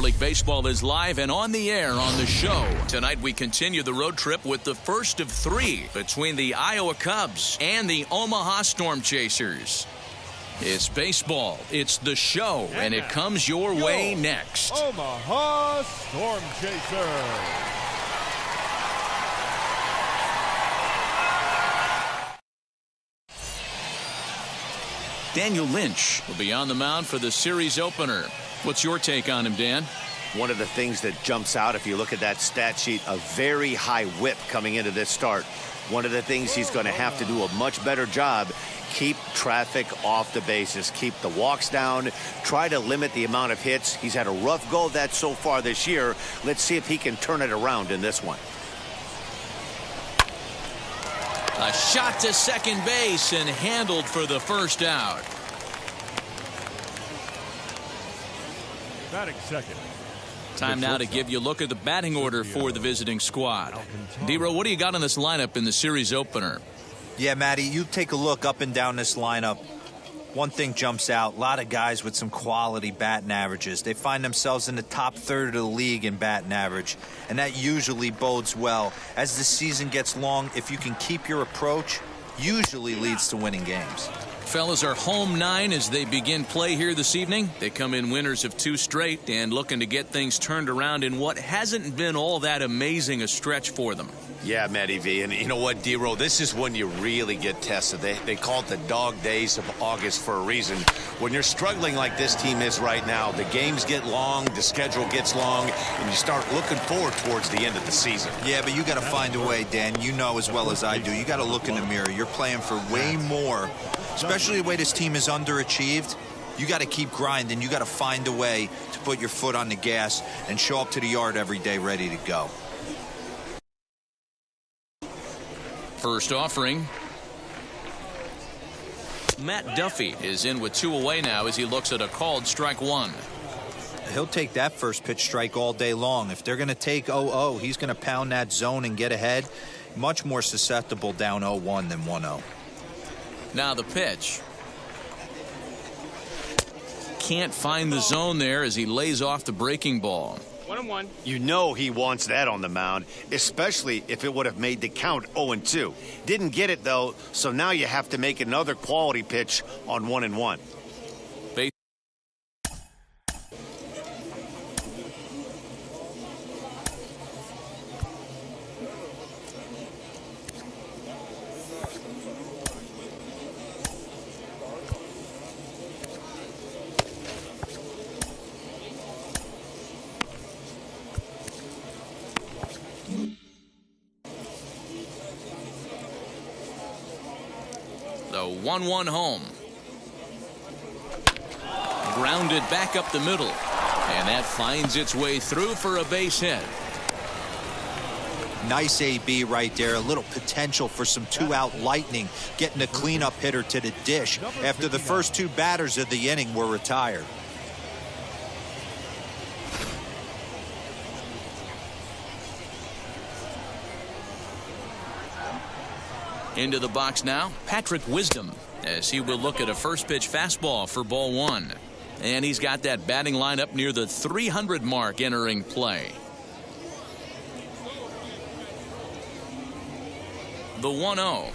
League Baseball is live and on the air on the show. Tonight we continue the road trip with the first of three between the Iowa Cubs and the Omaha Storm Chasers. It's baseball, it's the show, and it comes your way next. Omaha Storm Chasers. Daniel Lynch will be on the mound for the series opener. What's your take on him, Dan? One of the things that jumps out, if you look at that stat sheet, a very high whip coming into this start. One of the things he's going to have to do a much better job, keep traffic off the bases, keep the walks down, try to limit the amount of hits. He's had a rough go of that so far this year. Let's see if he can turn it around in this one. A shot to second base and handled for the first out. Batting second. Time now to give you a look at the batting order for the visiting squad. D-Row, what do you got on this lineup in the series opener? Yeah, Matty, you take a look up and down this lineup. One thing jumps out, a lot of guys with some quality batting averages. They find themselves in the top third of the league in batting average, and that usually bodes well. As the season gets long, if you can keep your approach, usually leads to winning games. Fellas are home 9 as they begin play here this evening. They come in winners of 2 straight and looking to get things turned around in what hasn't been all that amazing a stretch for them. Yeah, Matty V, and you know what, D-Row, this is when you really get tested. They call it the dog days of August for a reason. When you're struggling like this team is right now, the games get long, the schedule gets long, and you start looking forward towards the end of the season. Yeah, but you got to find a way, Dan. You know as well as I do. You got to look in the mirror. You're playing for way more, especially the way this team is underachieved. You got to keep grinding. You got to find a way to put your foot on the gas and show up to the yard every day ready to go. First offering. Matt Duffy is in with 2 away now as he looks at a called strike 1. He'll take that first pitch strike all day long. If they're going to take 0-0, he's going to pound that zone and get ahead. Much more susceptible down 0-1 than 1-0. Now the pitch. Can't find the zone there as he lays off the breaking ball. 1-1. You know he wants that on the mound, especially if it would have made the count 0-2. Didn't get it, though, so now you have to make another quality pitch on 1-1. The 1-1 home. Grounded back up the middle. And that finds its way through for a base hit. Nice AB right there. A little potential for some 2-out lightning. Getting a cleanup hitter to the dish after the first 2 batters of the inning were retired. Into the box now, Patrick Wisdom, as he will look at a first pitch fastball for ball 1. And he's got that batting lineup near the 300 mark entering play. The 1-0.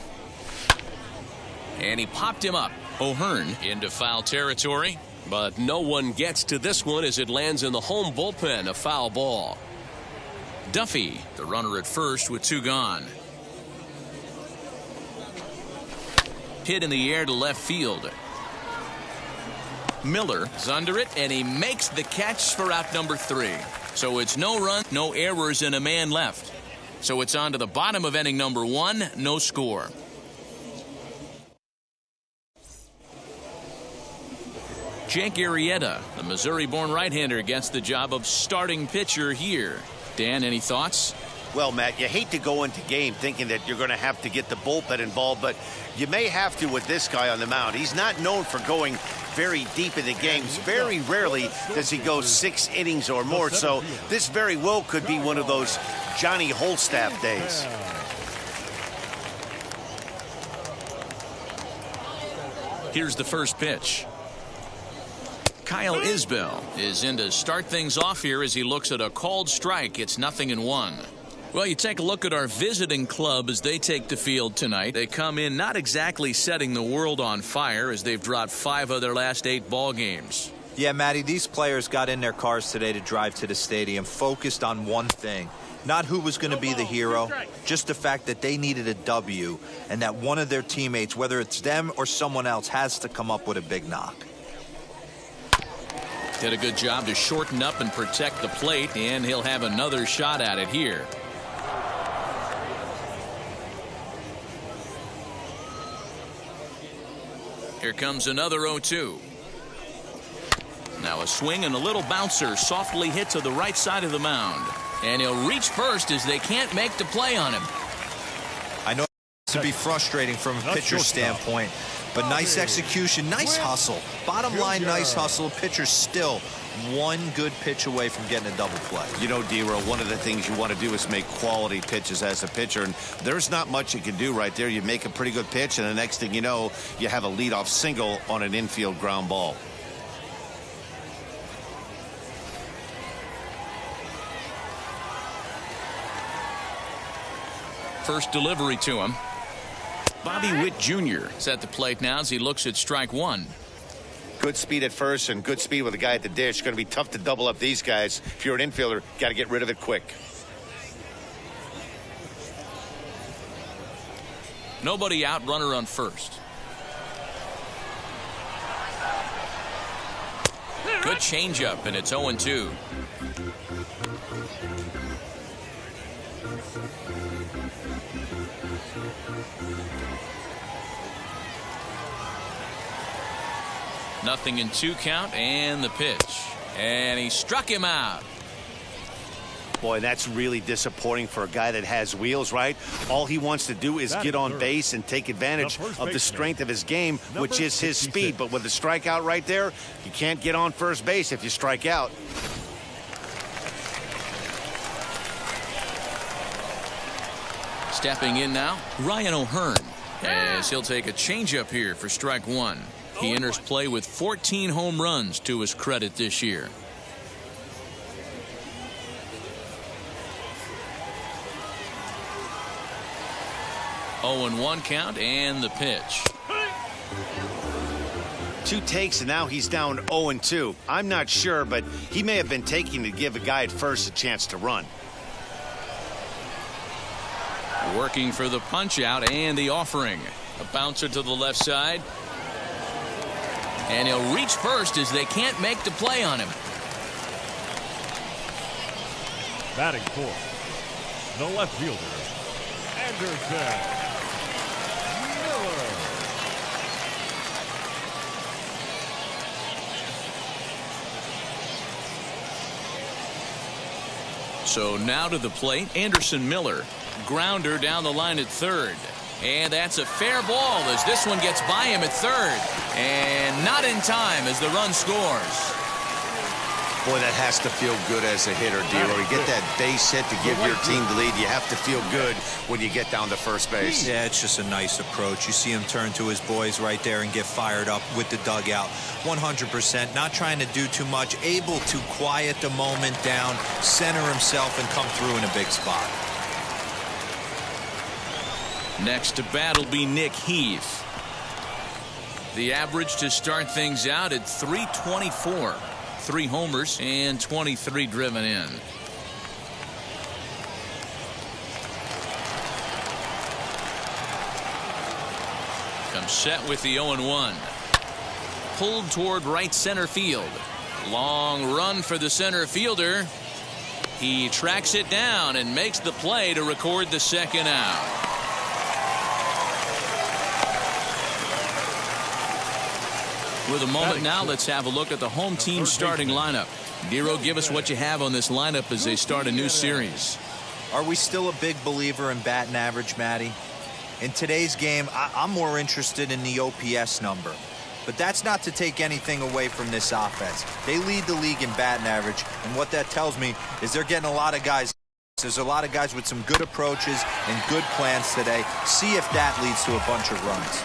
And he popped him up. O'Hearn into foul territory, but no one gets to this one as it lands in the home bullpen, a foul ball. Duffy, the runner at first with 2 gone. Hit in the air to left field. Miller is under it, and he makes the catch for out number 3. So it's no run, no errors, and a man left. So it's on to the bottom of inning number 1, no score. Jake Arrieta, the Missouri-born right-hander, gets the job of starting pitcher here. Dan, any thoughts? Well, Matt, you hate to go into game thinking that you're going to have to get the bullpen involved, but you may have to with this guy on the mound. He's not known for going very deep in the games. Very rarely does he go 6 innings or more, so this very well could be one of those Johnny Holstaff days. Here's the first pitch. Kyle Isbell is in to start things off here as he looks at a called strike. It's 0-1. Well, you take a look at our visiting club as they take the field tonight. They come in not exactly setting the world on fire as they've dropped 5 of their last 8 ball games. Yeah, Matty, these players got in their cars today to drive to the stadium, focused on one thing. Not who was going to be the hero, just the fact that they needed a W and that one of their teammates, whether it's them or someone else, has to come up with a big knock. Did a good job to shorten up and protect the plate, and he'll have another shot at it here. Here comes another 0-2. Now a swing and a little bouncer softly hit to the right side of the mound. And he'll reach first as they can't make the play on him. I know it's to be frustrating from a pitcher's standpoint, but nice execution, nice hustle. Bottom line, nice hustle. Pitcher's still one good pitch away from getting a double play. You know, D-Row, one of the things you want to do is make quality pitches as a pitcher, and there's not much you can do right there. You make a pretty good pitch, and the next thing you know, you have a leadoff single on an infield ground ball. First delivery to him. Bobby Witt Jr. is at the plate now as he looks at strike 1. Good speed at first and good speed with a guy at the dish. It's going to be tough to double up these guys. If you're an infielder, got to get rid of it quick. Nobody out, runner on first. Good changeup, and it's 0-2. Nothing in 2 count, and the pitch. And he struck him out. Boy, that's really disappointing for a guy that has wheels, right? All he wants to do is get on base and take advantage of the strength of his game, which is his speed. But with the strikeout right there, you can't get on first base if you strike out. Stepping in now, Ryan O'Hearn, as he'll take a changeup here for strike 1. He enters play with 14 home runs to his credit this year. Oh, and 1 count, and the pitch. 2 takes, and now he's down 0-2. I'm not sure, but he may have been taking to give a guy at first a chance to run. Working for the punch out and the offering. A bouncer to the left side. And he'll reach first as they can't make the play on him. Batting fourth, the left fielder, Anderson Miller. So now to the plate, Anderson Miller. Grounder down the line at third. And that's a fair ball as this one gets by him at third. And not in time as the run scores. Boy, that has to feel good as a hitter, D-Row. You get that base hit to give your team the lead. You have to feel good when you get down to first base. Yeah, it's just a nice approach. You see him turn to his boys right there and get fired up with the dugout. 100%, not trying to do too much, able to quiet the moment down, center himself, and come through in a big spot. Next to bat will be Nick Heath. The average to start things out at .324. 3 homers and 23 driven in. Comes set with the 0-1. Pulled toward right center field. Long run for the center fielder. He tracks it down and makes the play to record the second out. With a moment now, let's have a look at the home team starting lineup. D-Row, give us what you have on this lineup as they start a new series. Are we still a big believer in batting average, Matty? In today's game, I'm more interested in the OPS number. But that's not to take anything away from this offense. They lead the league in batting average, and what that tells me is they're getting a lot of guys. There's a lot of guys with some good approaches and good plans today. See if that leads to a bunch of runs.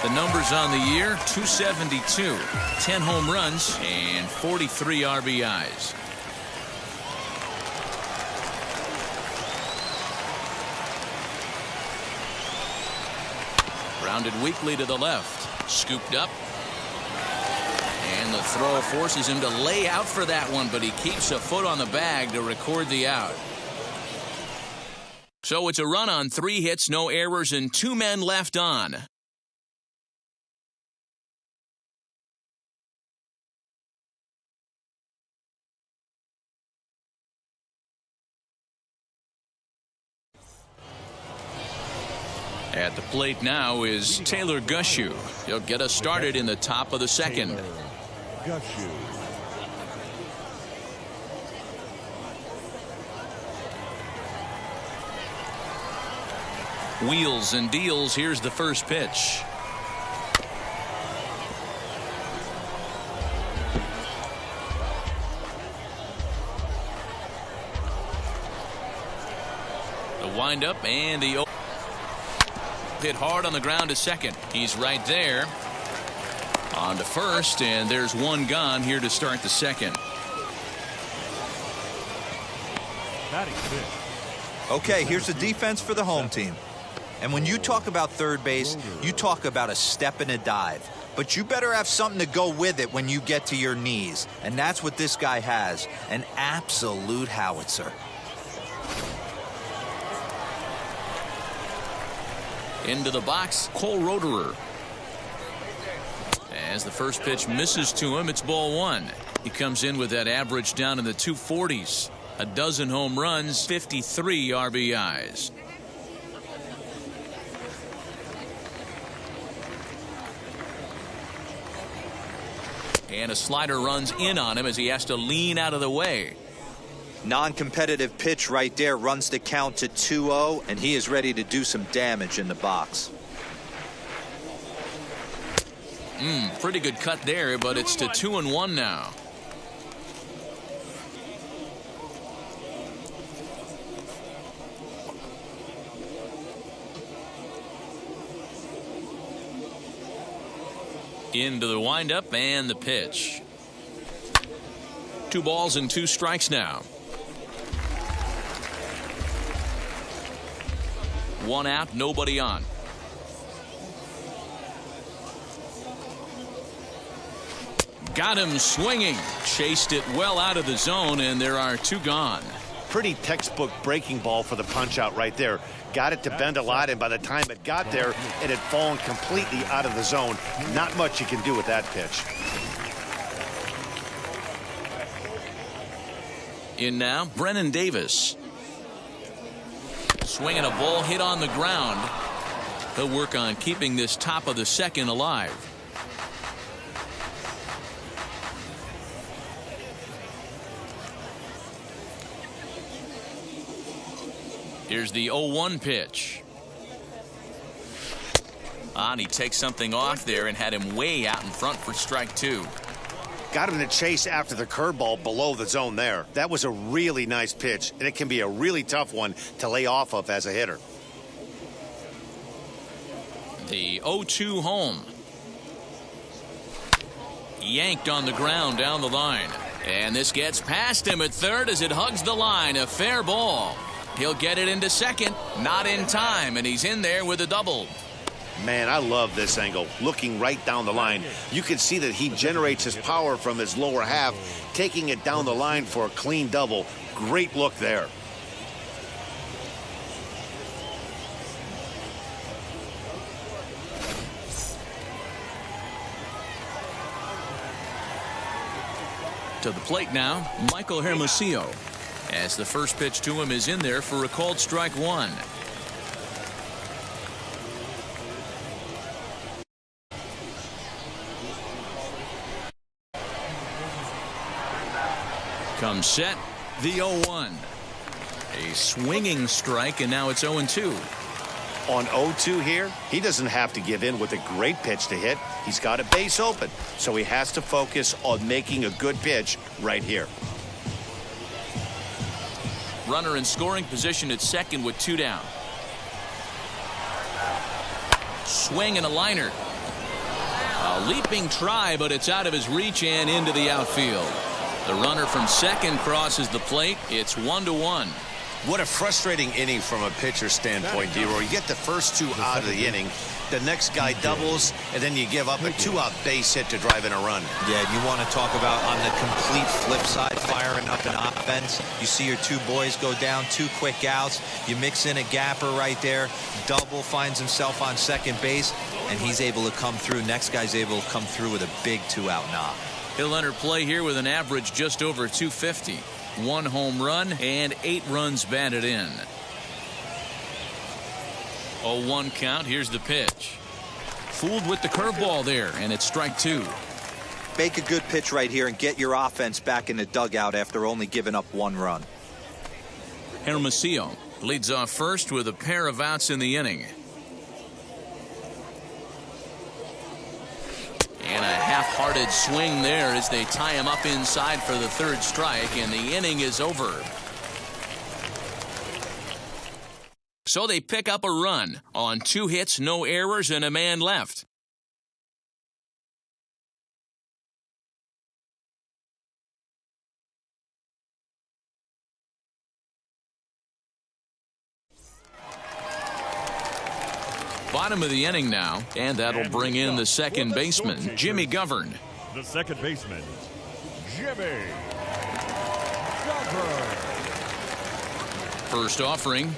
The numbers on the year, 272, 10 home runs, and 43 RBIs. Grounded weakly to the left. Scooped up. And the throw forces him to lay out for that one, but he keeps a foot on the bag to record the out. So it's a run on 3 hits, no errors, and 2 men left on. At the plate now is Taylor Gushu. He'll get us started in the top of the second. Gushu. Wheels and deals. Here's the first pitch. The windup and the hit hard on the ground to second. He's right there. On to first, and there's one gone here to start the second. Batting fifth. Okay, here's the defense for the home team. And when you talk about third base, you talk about a step and a dive. But you better have something to go with it when you get to your knees. And that's what this guy has, an absolute howitzer. Into the box, Cole Roederer. As the first pitch misses to him, it's ball 1. He comes in with that average down in the 240s. A dozen home runs, 53 RBIs. And a slider runs in on him as he has to lean out of the way. Non-competitive pitch right there, runs the count to 2-0, and he is ready to do some damage in the box. Pretty good cut there, but it's to 2-1 now. Into the windup and the pitch. 2 balls and 2 strikes now. 1 out, nobody on. Got him swinging. Chased it well out of the zone, and there are 2 gone. Pretty textbook breaking ball for the punch out right there. Got it to bend a lot, and by the time it got there, it had fallen completely out of the zone. Not much you can do with that pitch. In now, Brennan Davis. Swinging a ball hit on the ground. He'll work on keeping this top of the second alive. Here's the 0-1 pitch. And he takes something off there and had him way out in front for strike 2. Got him to chase after the curveball below the zone there. That was a really nice pitch, and it can be a really tough one to lay off of as a hitter. The 0-2 home. Yanked on the ground down the line. And this gets past him at third as it hugs the line. A fair ball. He'll get it into second. Not in time, and he's in there with a double. Man, I love this angle. Looking right down the line, you can see that he generates his power from his lower half, taking it down the line for a clean double. Great look there. To the plate now, Michael Hermosillo. As the first pitch to him is in there for a called strike 1. Comes set, the 0-1. A swinging strike, and now it's 0-2. On 0-2 here, he doesn't have to give in with a great pitch to hit. He's got a base open, so he has to focus on making a good pitch right here. Runner in scoring position at second with 2 down. Swing and a liner. A leaping try, but it's out of his reach and into the outfield. The runner from second crosses the plate. It's 1-1. What a frustrating inning from a pitcher standpoint, D-Roy. You get the first two out of the inning. The next guy doubles, and then you give up a two-out base hit to drive in a run. Yeah, you want to talk about on the complete flip side, firing up an offense. You see your two boys go down, two quick outs. You mix in a gapper right there. Double finds himself on second base, and he's able to come through. Next guy's able to come through with a big two-out knock. He'll enter play here with an average just over 250. 1 home run and 8 runs batted in. 0-1 count. Here's the pitch. Fooled with the curveball there, and it's strike 2. Make a good pitch right here and get your offense back in the dugout after only giving up 1 run. Hermosillo leads off first with a pair of outs in the inning. And a half-hearted swing there as they tie him up inside for the 3rd strike, and the inning is over. So they pick up a run on 2 hits, no errors, and a man left. Bottom of the inning now, and that'll bring in the second baseman, Jimmy Govern. The second baseman, Jimmy Govern. First offering.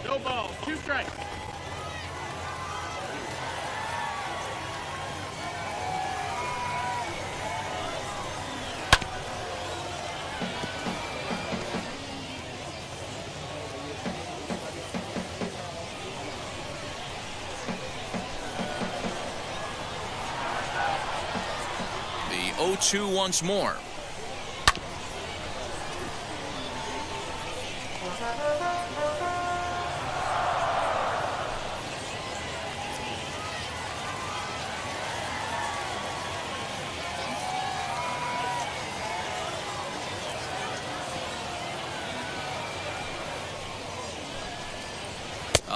No ball, 2 strikes. The 0-2 once more.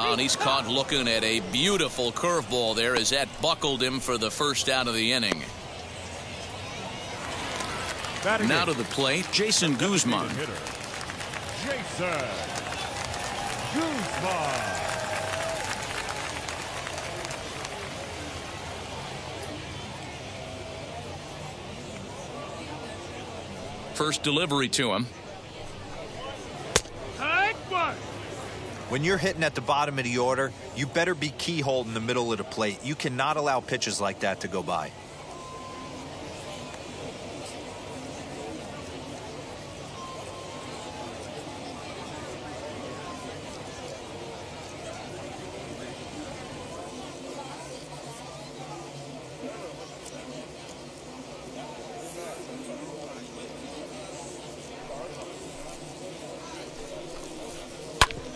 And he's caught looking at a beautiful curveball there as that buckled him for the first out of the inning. Now to the plate, Jason Guzman. Jason Guzman. First delivery to him. When you're hitting at the bottom of the order, you better be keyhole in the middle of the plate. You cannot allow pitches like that to go by.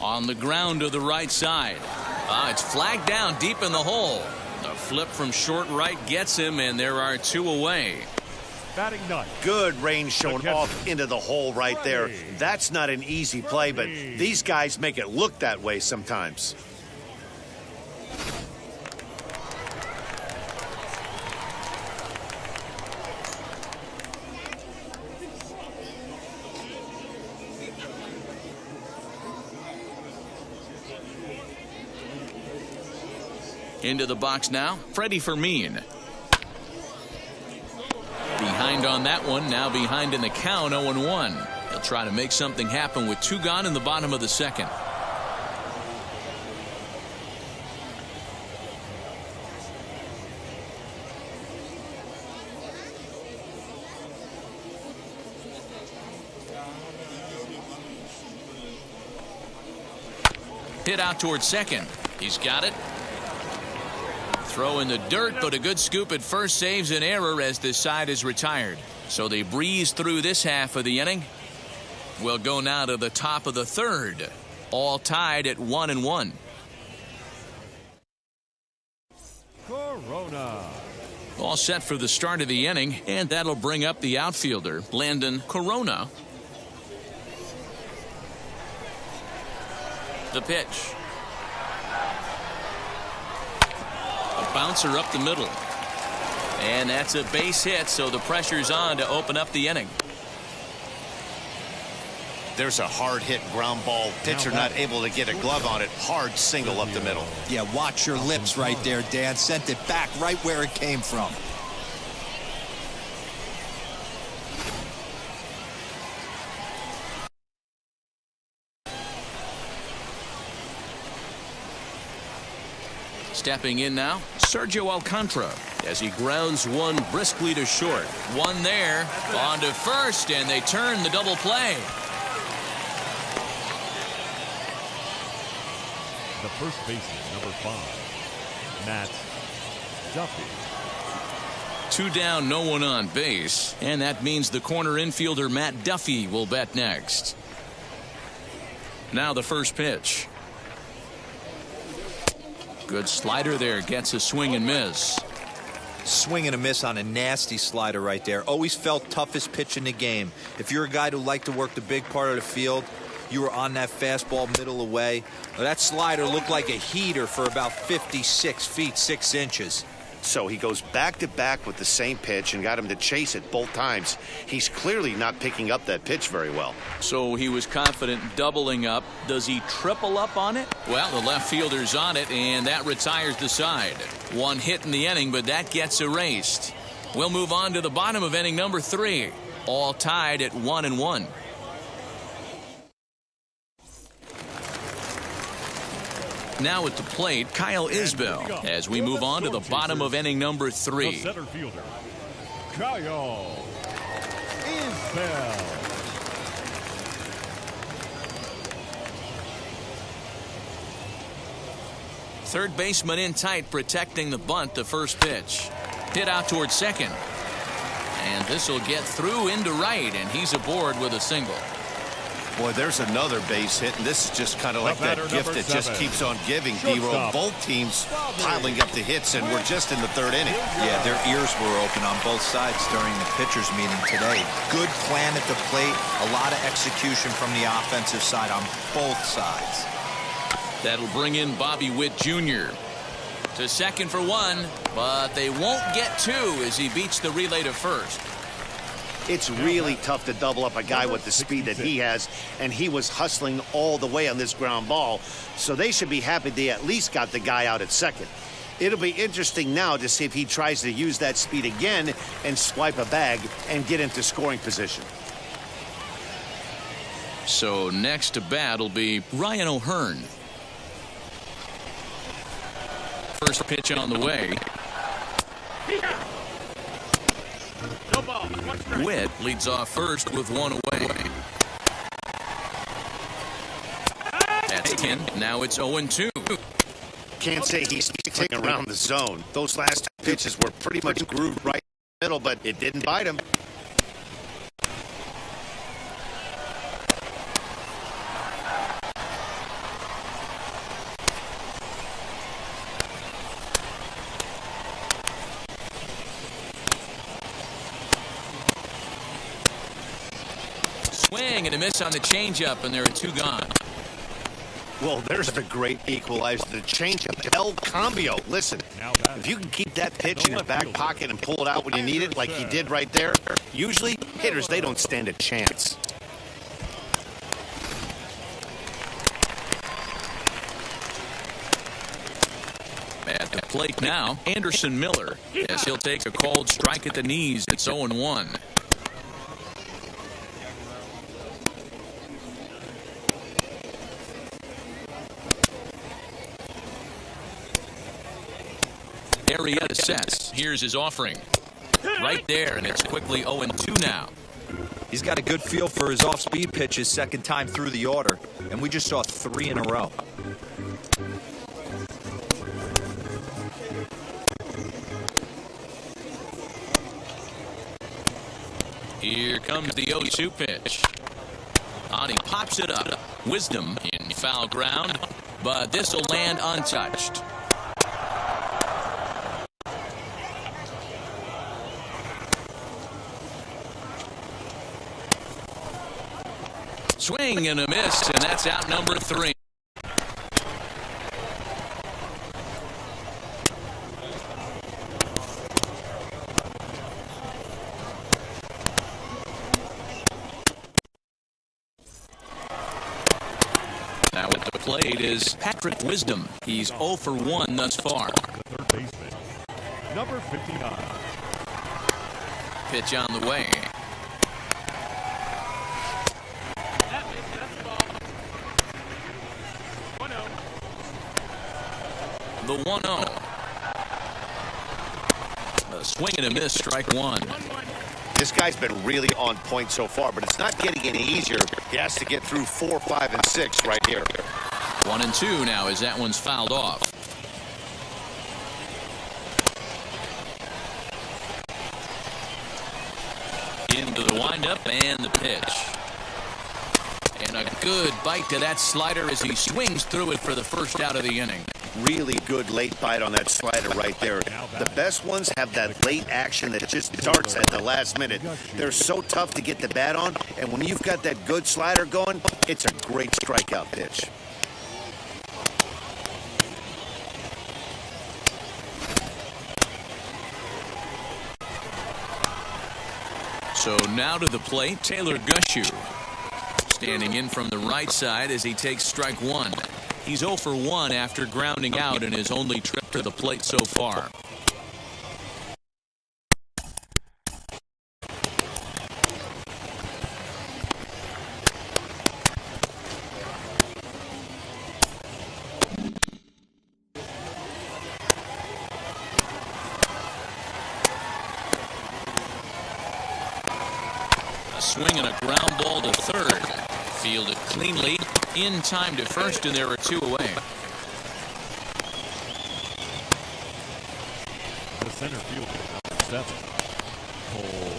On the ground to the right side. It's flagged down deep in the hole. A flip from short right gets him, and there are 2 away. Batting ninth. Good range shown off into the hole right there. That's not an easy play, but these guys make it look that way sometimes. Into the box now, Freddie Fermin. Behind on that one, now behind in the count, 0-1. He'll try to make something happen with 2 gone in the bottom of the second. Hit out towards second. He's got it. Throw in the dirt, but a good scoop at first saves an error as this side is retired. So they breeze through this half of the inning. We'll go now to the top of the 3rd. All tied at 1-1. Corona. All set for the start of the inning, and that'll bring up the outfielder, Landon Corona. The pitch. A bouncer up the middle. And that's a base hit, so the pressure's on to open up the inning. There's a hard hit ground ball. Pitcher not able to get a glove on it. Hard single up the middle. Yeah, watch your lips right there, Dan. Sent it back right where it came from. Stepping in now, Sergio Alcantara, as he grounds one briskly to short. One there, on to first, and they turn the double play. The first baseman, number 5, Matt Duffy. 2 down, no one on base, and that means the corner infielder Matt Duffy will bat next. Now the first pitch. Good slider there, gets a swing and miss. Swing and a miss on a nasty slider right there. Always felt toughest pitch in the game. If you're a guy who liked to work the big part of the field, you were on that fastball middle away. Well, that slider looked like a heater for about 56 feet 6 inches. So he goes back to back with the same pitch and got him to chase it both times. He's clearly not picking up that pitch very well. So he was confident doubling up. Does he triple up on it? Well, the left fielder's on it, and that retires the side. One hit in the inning, but that gets erased. We'll move on to the bottom of inning number 3. All tied at 1-1. Now at the plate, Kyle Isbell, as we move on to the bottom of inning number 3. The center fielder, Kyle Isbell. Third baseman in tight, protecting the bunt. The first pitch. Hit out towards second. And this will get through into right, and he's aboard with a single. Boy, there's another base hit, and this is just kind of like that gift that just keeps on giving, D-Roll. Both teams piling up the hits, and we're just in the 3rd inning. Yeah, their ears were open on both sides during the pitchers' meeting today. Good plan at the plate, a lot of execution from the offensive side on both sides. That'll bring in Bobby Witt Jr. to second for 1, but they won't get 2 as he beats the relay to first. It's really tough to double up a guy with the speed that he has, and he was hustling all the way on this ground ball, so they should be happy they at least got the guy out at second. It'll be interesting now to see if he tries to use that speed again and swipe a bag and get into scoring position. So next to bat will be Ryan O'Hearn. First pitch on the way. Witt leads off first with 1 away. That's 10. Now it's 0-2. Can't say he's taking around the zone. Those last pitches were pretty much grooved right in the middle, but it didn't bite him. Swing and a miss on the changeup, and there are 2 gone. Well, there's a great equalizer. The changeup, El Cambio. Listen, if you can keep that pitch in your back pocket and pull it out when you need it, like he did right there, usually hitters, they don't stand a chance. At the plate now, Anderson Miller, as he'll take a called strike at the knees. It's 0-1. Arrieta sets. Here's his offering. Right there, and it's quickly 0-2 now. He's got a good feel for his off-speed pitches second time through the order, and we just saw 3 in a row. Here comes the 0-2 pitch. On, he pops it up. Wisdom in foul ground, but this will land untouched. swing and a miss, and that's out number 3. Now at the plate is Patrick Wisdom. He's 0 for 1 thus far. The third baseman, number 59. Pitch on the way. The 1-0. A swing and a miss, strike 1. This guy's been really on point so far, but it's not getting any easier. He has to get through 4, 5, and 6 right here. 1-2 now as that one's fouled off. Into the windup and the pitch. And a good bite to that slider as he swings through it for the first out of the inning. Really good late bite on that slider right there. The best ones have that late action that just darts at the last minute. They're so tough to get the bat on, and when you've got that good slider going, it's a great strikeout pitch. So now to the plate, Taylor Gushu. Standing in from the right side as he takes strike 1. He's 0 for 1 after grounding out in his only trip to the plate so far. A swing and a ground ball to third. Fielded cleanly, in time to first, and there are 2 away. The center fielder, number 7, Cole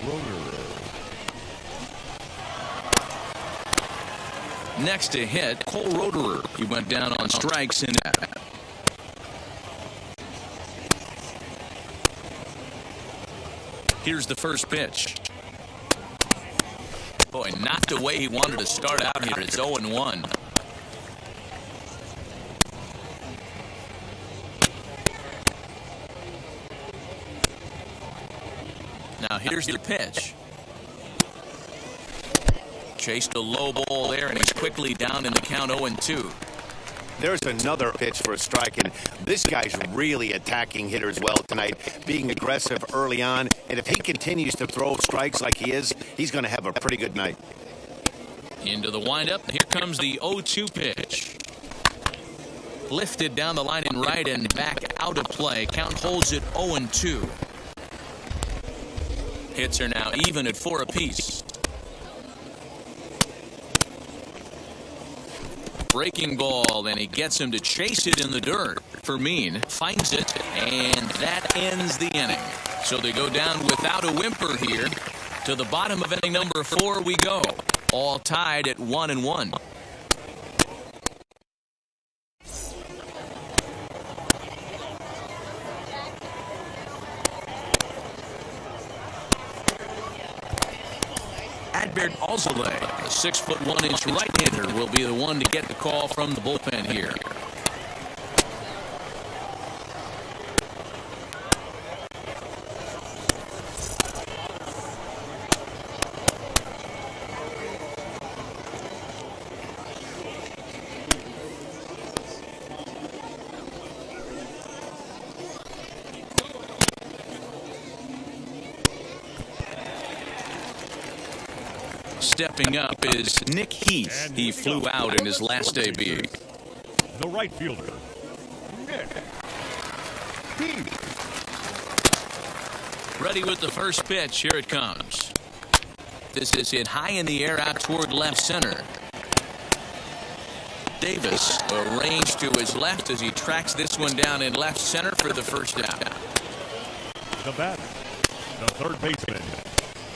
Roederer. Next to hit, Cole Roederer. He went down on strikes in that. Here's the first pitch. Boy, not the way he wanted to start out here. It's 0-1. Now here's the pitch. Chased a low ball there, and he's quickly down in the count 0-2. There's another pitch for a strike, and this guy's really attacking hitters well tonight, being aggressive early on, and if he continues to throw strikes like he is, he's going to have a pretty good night. Into the windup. Here comes the 0-2 pitch. Lifted down the line in right and back out of play. Count holds it 0-2. Hits are now even at 4 apiece. Breaking ball, and he gets him to chase it in the dirt. Fermin finds it, and that ends the inning. So they go down without a whimper here. To the bottom of inning number 4 we go. All tied at 1-1. Adbert Alzolay, a 6'1" right-hander, will be the one to get the call from the bullpen here. Stepping up is Nick Heath. He flew out in his last debut. The right fielder, Nick Heath. Ready with the first pitch. Here it comes. This is hit high in the air out toward left center. Davis arranged to his left as he tracks this one down in left center for the first out. The batter, the third baseman,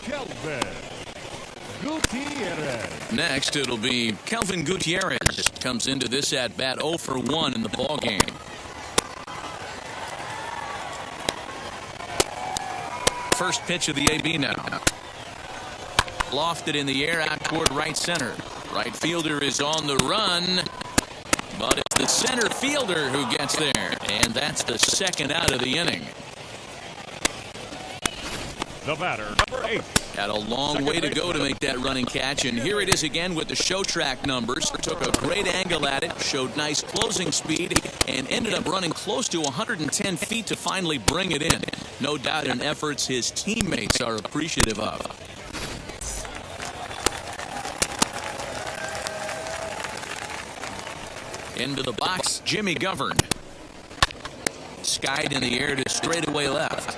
Kelvin Gutierrez. Next, it'll be Kelvin Gutierrez. Comes into this at bat 0 for 1 in the ball game. First pitch of the AB now. Lofted in the air out toward right center. Right fielder is on the run, but it's the center fielder who gets there, and that's the second out of the inning. The batter, number 8. Had a long way to go to make that running catch, and here it is again with the show track numbers. Took a great angle at it, showed nice closing speed, and ended up running close to 110 feet to finally bring it in. No doubt in efforts his teammates are appreciative of. Into the box, Jimmy Govern. Skied in the air to straightaway left.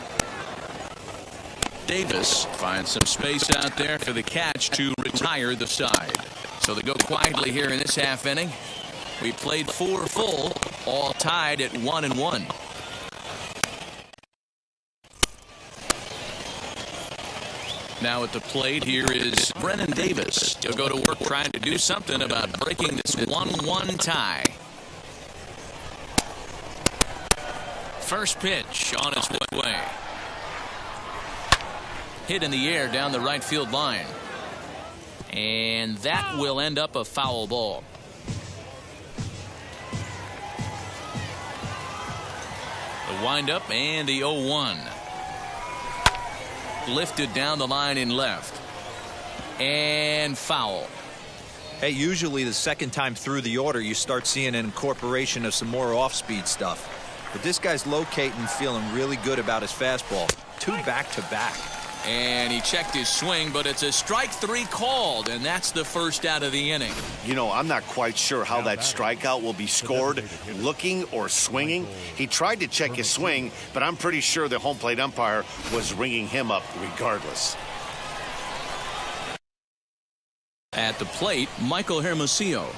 Davis finds some space out there for the catch to retire the side. So they go quietly here in this half inning. We played 4 full, all tied at 1-1. Now at the plate here is Brennan Davis. He'll go to work trying to do something about breaking this 1-1 tie. First pitch on its way. Hit in the air down the right field line. And that will end up a foul ball. The windup and the 0-1. Lifted down the line in left. And foul. Hey, usually the second time through the order, you start seeing an incorporation of some more off-speed stuff. But this guy's locating, feeling really good about his fastball. 2 back-to-back. And he checked his swing, but it's a strike 3 called, and that's the first out of the inning. You know, I'm not quite sure how that strikeout will be scored, looking or swinging. He tried to check his swing, but I'm pretty sure the home plate umpire was ringing him up regardless. At the plate, Michael Hermosillo.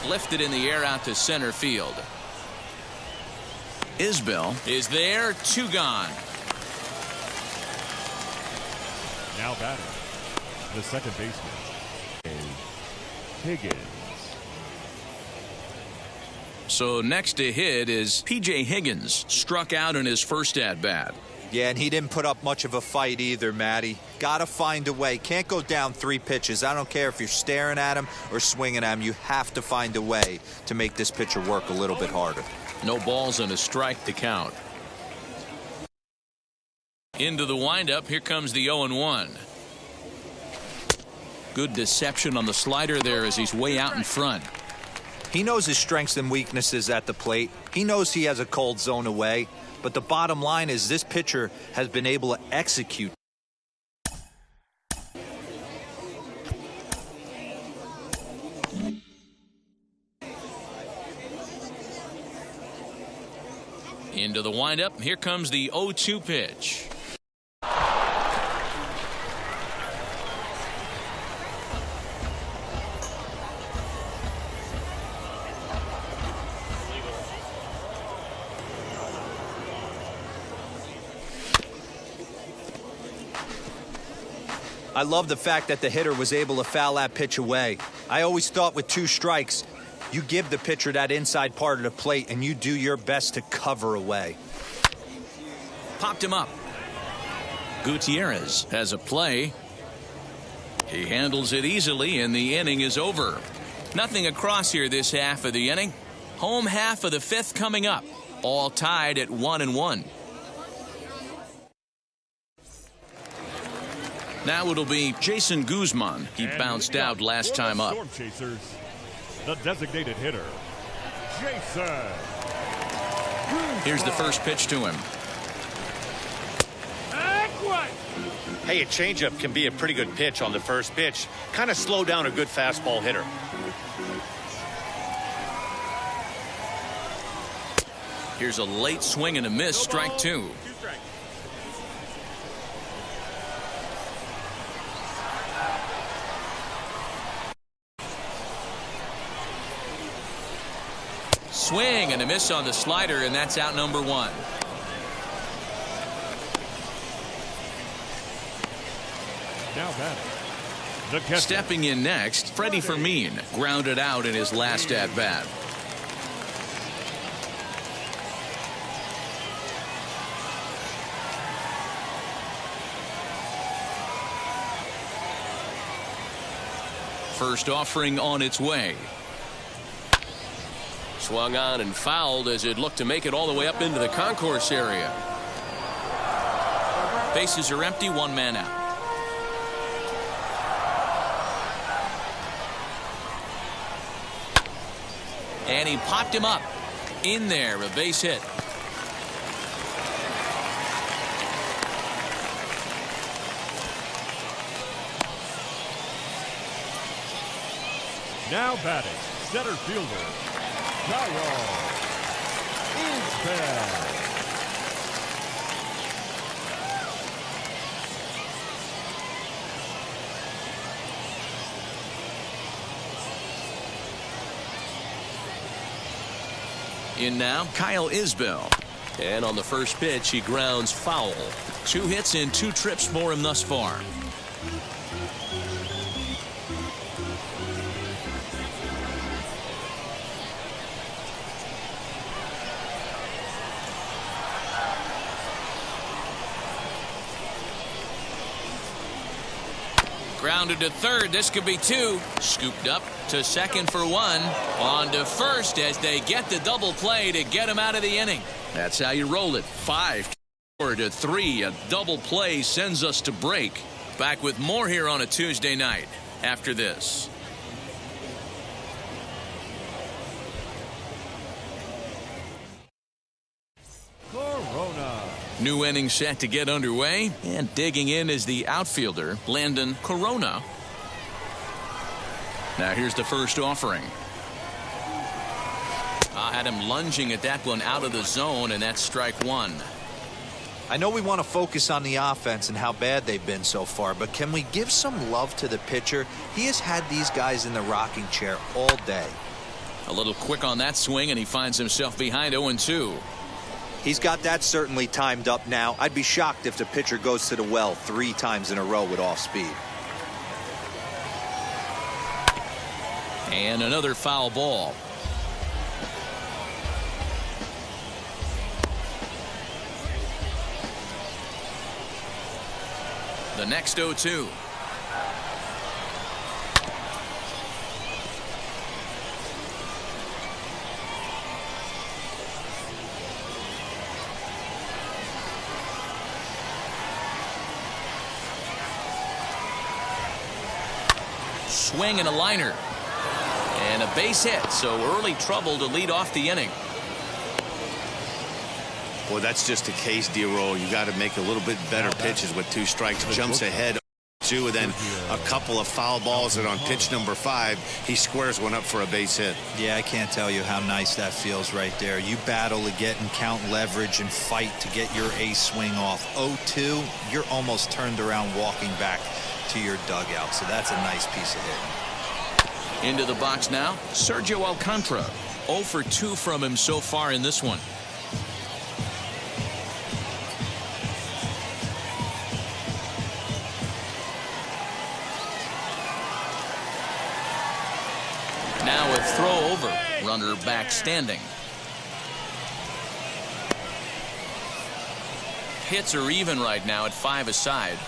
Lifted in the air out to center field. Isbell is there, 2 gone. Now batting, the second baseman, a. Higgins. So next to hit is P.J. Higgins. Struck out in his first at-bat. Yeah, and he didn't put up much of a fight either, Matty. Gotta find a way. Can't go down 3 pitches. I don't care if you're staring at him or swinging at him. You have to find a way to make this pitcher work a little bit harder. No balls and a strike to count. Into the windup, here comes the 0-1. Good deception on the slider there as he's way out in front. He knows his strengths and weaknesses at the plate. He knows he has a cold zone away. But the bottom line is this pitcher has been able to execute. Into the windup, here comes the 0-2 pitch. I love the fact that the hitter was able to foul that pitch away. I always thought with 2 strikes, you give the pitcher that inside part of the plate and you do your best to cover away. Popped him up. Gutierrez has a play. He handles it easily and the inning is over. Nothing across here this half of the inning. Home half of the 5th coming up. All tied at 1-1. Now it'll be Jason Guzman. He bounced out last time up. Storm Chasers, the designated hitter, Jason. Here's the first pitch to him. Hey, a changeup can be a pretty good pitch on the first pitch. Kind of slow down a good fastball hitter. Here's a late swing and a miss, strike 2. Swing and a miss on the slider, and that's out number 1. Now batting, the catcher. Stepping in next, Freddie Fermin grounded out in his last at-bat. First offering on its way. Swung on and fouled as it looked to make it all the way up into the concourse area. Bases are empty, one man out. And he popped him up. In there, a base hit. Now batting, center fielder, Kyle Isbell. In now, Kyle Isbell. And on the first pitch, he grounds foul. 2 hits and 2 trips for him thus far. Grounded to third. This could be 2. Scooped up to second for 1. On to first as they get the double play to get him out of the inning. That's how you roll it. 5 to 3. A double play sends us to break. Back with more here on a Tuesday night after this. Corona. New inning set to get underway, and digging in is the outfielder, Landon Corona. Now here's the first offering. Had him lunging at that one out of the zone, and that's strike 1. I know we want to focus on the offense and how bad they've been so far, but can we give some love to the pitcher? He has had these guys in the rocking chair all day. A little quick on that swing, and he finds himself behind 0-2. He's got that certainly timed up now. I'd be shocked if the pitcher goes to the well 3 times in a row with off speed. And another foul ball. The next 0-2. Swing and a liner. And a base hit, so early trouble to lead off the inning. Well, that's just a case, D-roll. You got to make a little bit better pitches with 2 strikes. Jumps ahead 2, and then a couple of foul balls, and on pitch number 5, he squares one up for a base hit. Yeah, I can't tell you how nice that feels right there. You battle to get and count leverage and fight to get your ace swing off. 0-2, you're almost turned around walking back to your dugout, so that's a nice piece of hitting. Into the box now, Sergio Alcantara. 0 for 2 from him so far in this one. Now a throw over. Runner back standing. Hits are even right now at 5 aside.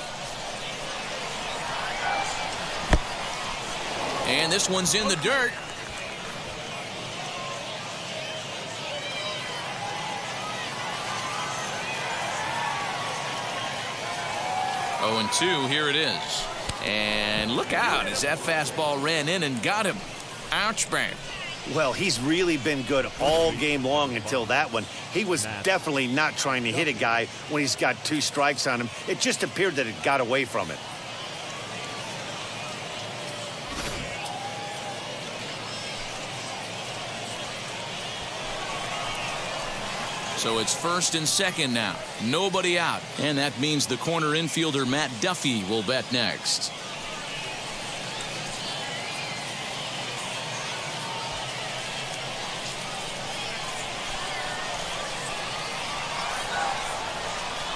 And this one's in the dirt. Oh, and 2, here it is. And look out as that fastball ran in and got him. Ouch, man. Well, he's really been good all game long until that one. He was definitely not trying to hit a guy when he's got 2 strikes on him. It just appeared that it got away from it. So it's first and second now. Nobody out. And that means the corner infielder Matt Duffy will bat next.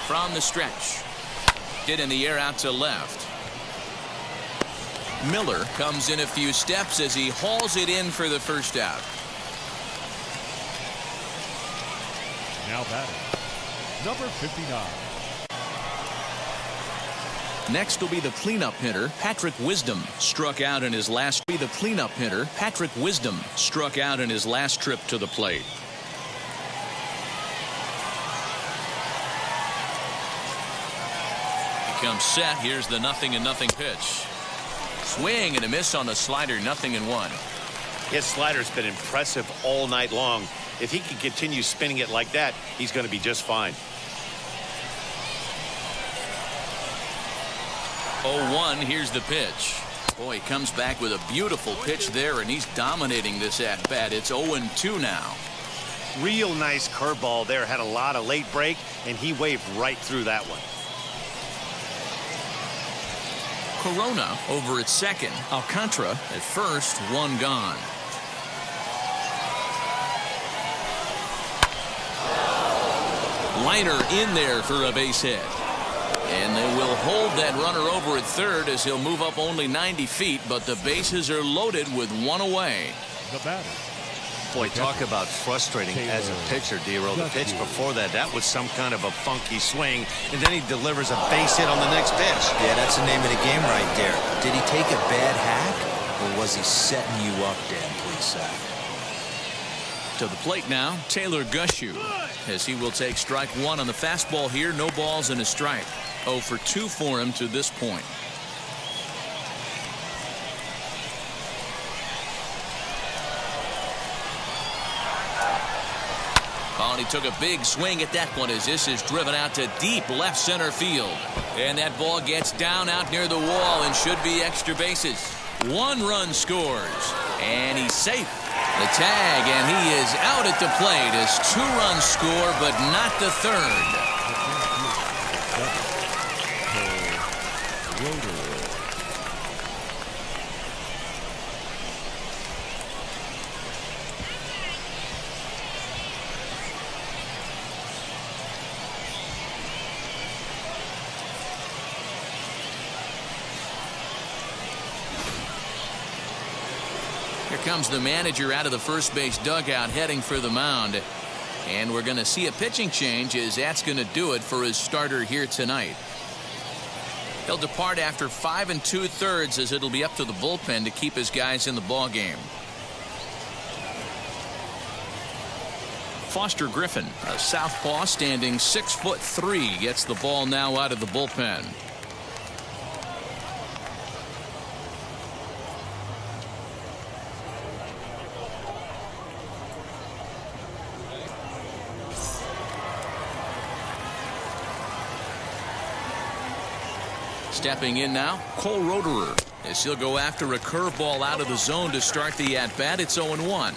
From the stretch. Hit in the air out to left. Miller comes in a few steps as he hauls it in for the first out. Now batting, number 59. Next will be the cleanup hitter, Patrick Wisdom. Struck out in his last. Be the cleanup hitter, Patrick Wisdom. Struck out in his last trip to the plate. He comes set. Here's the 0-0 pitch. Swing and a miss on the slider, 0-1. His slider's been impressive all night long. If he can continue spinning it like that, he's going to be just fine. 0-1, here's the pitch. Boy, he comes back with a beautiful pitch there, and he's dominating this at-bat. It's 0-2 now. Real nice curveball there. Had a lot of late break, and he waved right through that one. Corona over at second. Alcantara at first, one gone. Liner in there for a base hit. And they will hold that runner over at third as he'll move up only 90 feet, but the bases are loaded with one away. The batter. Boy, talk about frustrating as a pitcher, D-Roll. The pitch before that was some kind of a funky swing, and then he delivers a base hit on the next pitch. Yeah, that's the name of the game right there. Did he take a bad hack, or was he setting you up, Dan Plesac? To the plate now, Taylor Gushu, as he will take strike one on the fastball here. No balls and a strike. 0 for 2 for him to this point. Oh, and he took a big swing at that one as this is driven out to deep left center field. And that ball gets down out near the wall and should be extra bases. 1 run scores, and he's safe. The tag, and he is out at the plate as 2 runs score, but not the third. Here comes the manager out of the first base dugout heading for the mound. And we're going to see a pitching change as that's going to do it for his starter here tonight. He'll depart after 5 2/3 as it'll be up to the bullpen to keep his guys in the ball game. Foster Griffin, a southpaw standing 6'3", gets the ball now out of the bullpen. Stepping in now, Cole Roederer, as he'll go after a curveball out of the zone to start the at-bat. It's 0-1.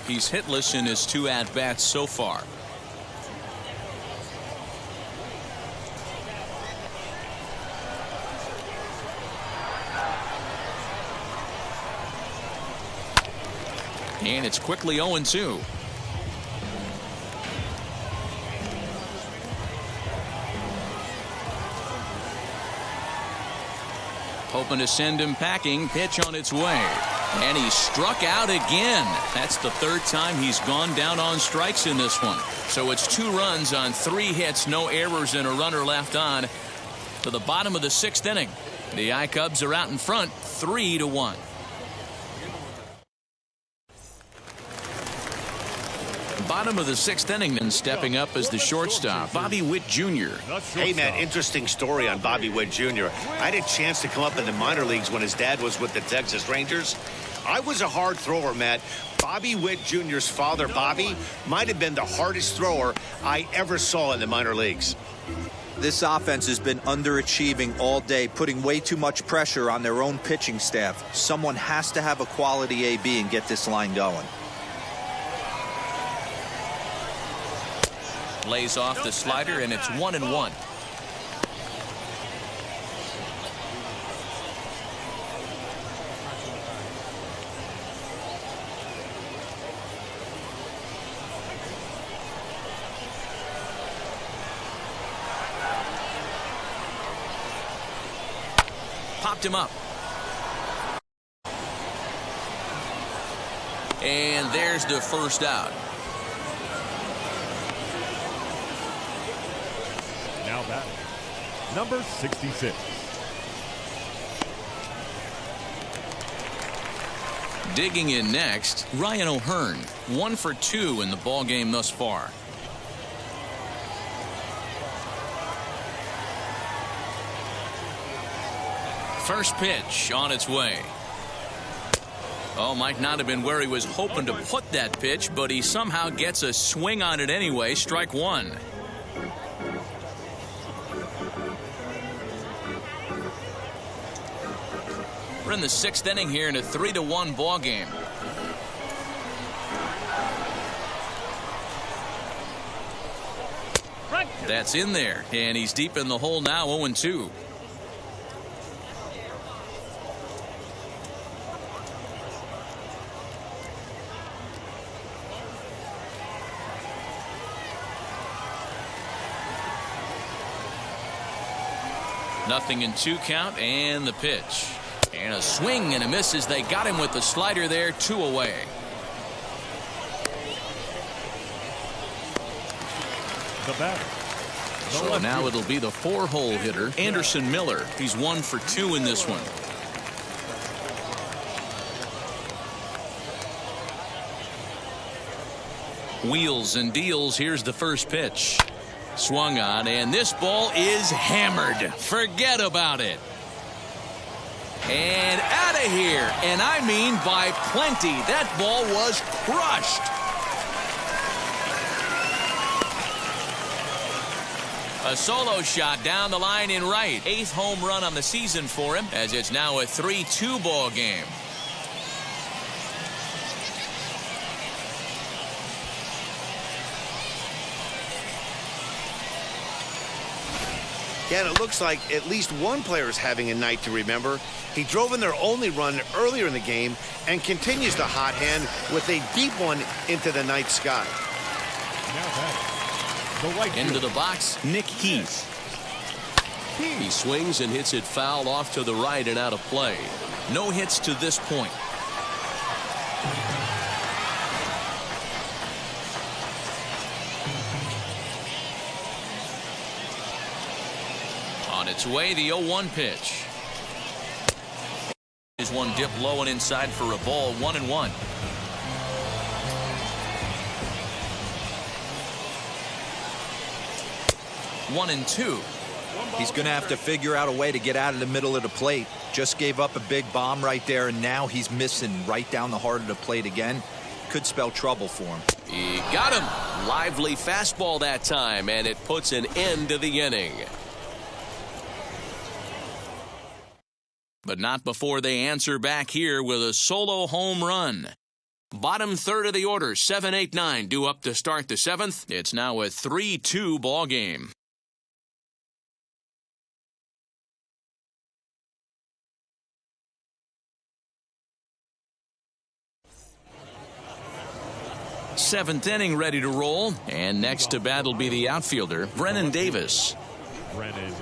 He's hitless in his 2 at-bats so far. And it's quickly 0-2. Hoping to send him packing. Pitch on its way. And he struck out again. That's the 3rd time he's gone down on strikes in this one. So it's 2 runs on 3 hits, no errors, and a runner left on to the bottom of the 6th inning. The I-Cubs are out in front, 3-1. Bottom of the 6th inning, and stepping up as the shortstop, Bobby Witt Jr. Hey, man, interesting story on Bobby Witt Jr. I had a chance to come up in the minor leagues when his dad was with the Texas Rangers. I was a hard thrower, Matt. Bobby Witt Jr.'s father, Bobby, might have been the hardest thrower I ever saw in the minor leagues. This offense has been underachieving all day, putting way too much pressure on their own pitching staff. Someone has to have a quality AB and get this line going. Lays off the slider, and it's 1-1. Popped him up. And there's the first out. Now batting, number 66, Digging in next, Ryan O'Hearn, 1 for 2 in the ball game thus far. First pitch on its way. Oh, might not have been where he was hoping to put that pitch, but he somehow gets a swing on it anyway. Strike one. We're in the 6th inning here in a 3-1 ball game. That's in there, and he's deep in the hole now, 0-2. Nothing in 2 count, and the pitch. And a swing and a miss as they got him with the slider there, 2 away. The batter. So now it'll be the 4-hole hitter, Anderson Miller. He's 1 for 2 in this one. Wheels and deals. Here's the first pitch. Swung on, and this ball is hammered. Forget about it. And out of here. And I mean by plenty. That ball was crushed. A solo shot down the line in right. 8th home run on the season for him, as it's now a 3-2 ball game. Yeah, and it looks like at least one player is having a night to remember. He drove in their only run earlier in the game and continues the hot hand with a deep one into the night sky. Now batter. The right Into field. the box, Nick Heath. He swings and hits it foul off to the right and out of play. No hits to this point. On its way, the 0-1 pitch. Is one dip low and inside for a ball, 1-1. One and two. He's going to have to figure out a way to get out of the middle of the plate. Just gave up a big bomb right there, and now he's missing right down the heart of the plate again. Could spell trouble for him. He got him. Lively fastball that time, and it puts an end to the inning. But not before they answer back here with a solo home run. Bottom third of the order, 7, 8, 9 due up to start the 7th. It's now a 3-2 ball game. Seventh inning ready to roll, and next to bat will be the outfielder, Brennan Davis. Brennan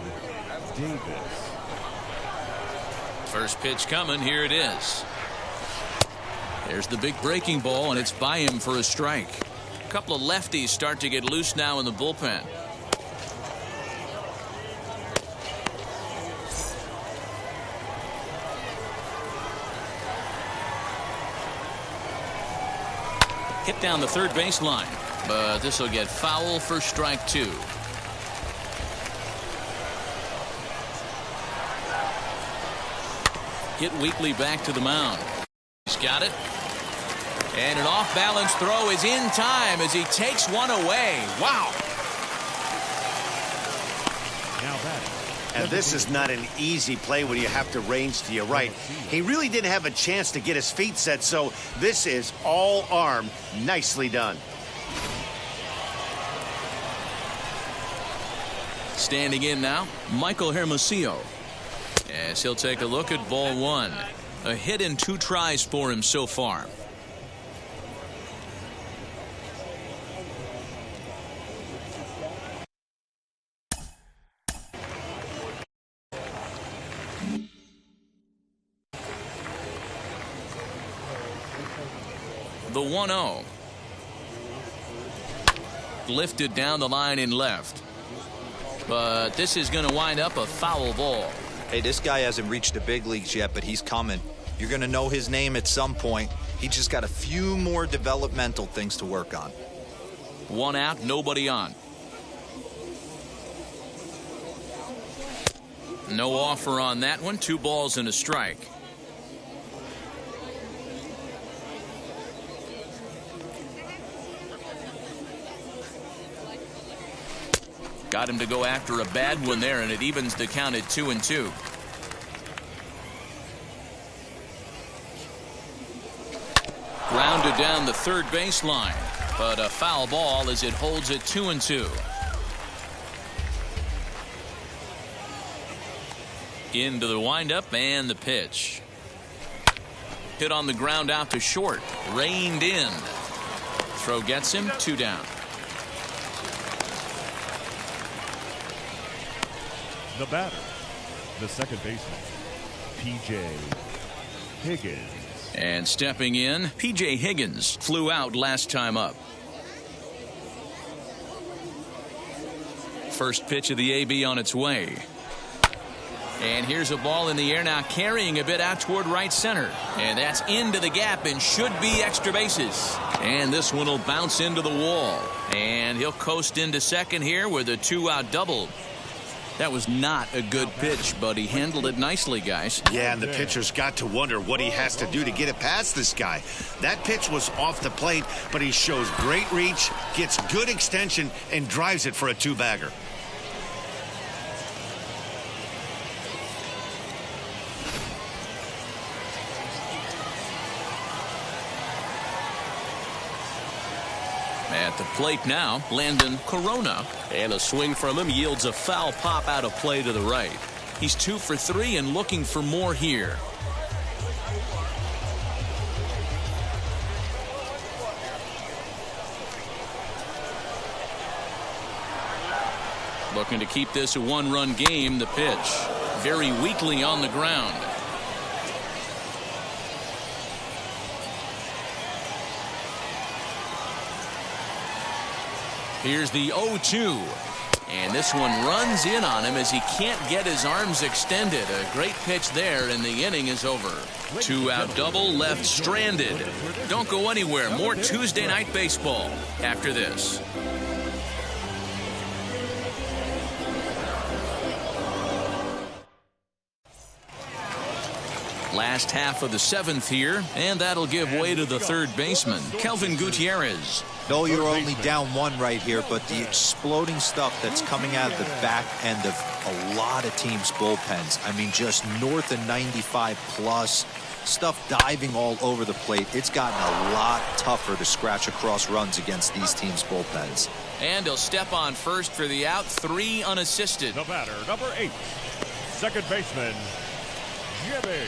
Davis. First pitch coming, here it is. There's the big breaking ball, and it's by him for a strike. A couple of lefties start to get loose now in the bullpen. Hit down the third baseline, but this will get foul for strike 2. Hit weakly back to the mound. He's got it. And an off-balance throw is in time as he takes one away. Wow. Now batting. And this is not an easy play when you have to range to your right. He really didn't have a chance to get his feet set, so this is all arm. Nicely done. Standing in now, Michael Hermosillo. As he'll take a look at ball 1. A hit in 2 tries for him so far. The 1-0. Lifted down the line in left. But this is going to wind up a foul ball. Hey, this guy hasn't reached the big leagues yet, but he's coming. You're going to know his name at some point. He just got a few more developmental things to work on. 1 out, nobody on. No offer on that one. 2 balls and a strike. Got him to go after a bad one there, and it evens the count at 2-2. Grounded down the third baseline, but a foul ball as it holds at 2-2. Into the windup and the pitch. Hit on the ground out to short. Reined in. Throw gets him. 2 down. The batter, the second baseman, P.J. Higgins. And stepping in, P.J. Higgins flew out last time up. First pitch of the AB on its way. And here's a ball in the air now, carrying a bit out toward right center. And that's into the gap and should be extra bases. And this one will bounce into the wall. And he'll coast into second here with a 2-out double. That was not a good pitch, but he handled it nicely, guys. Yeah, and the pitcher's got to wonder what he has to do to get it past this guy. That pitch was off the plate, but he shows great reach, gets good extension, and drives it for a 2-bagger. At the plate now, Landon Corona. And a swing from him yields a foul pop out of play to the right. He's 2 for 3 and looking for more here. Looking to keep this a 1-run game. The pitch very weakly on the ground. Here's the 0-2. And this one runs in on him as he can't get his arms extended. A great pitch there, and the inning is over. 2-out double left stranded. Don't go anywhere. More Tuesday Night Baseball after this. Last half of the 7th here, and that'll give way to the third baseman, Kelvin Gutierrez. No, you're only down 1 right here, but the exploding stuff that's coming out of the back end of a lot of teams' bullpens. I mean, just north of 95 plus, stuff diving all over the plate. It's gotten a lot tougher to scratch across runs against these teams' bullpens. And he'll step on first for the out, 3 unassisted. The batter, number 8, second baseman, Jimmy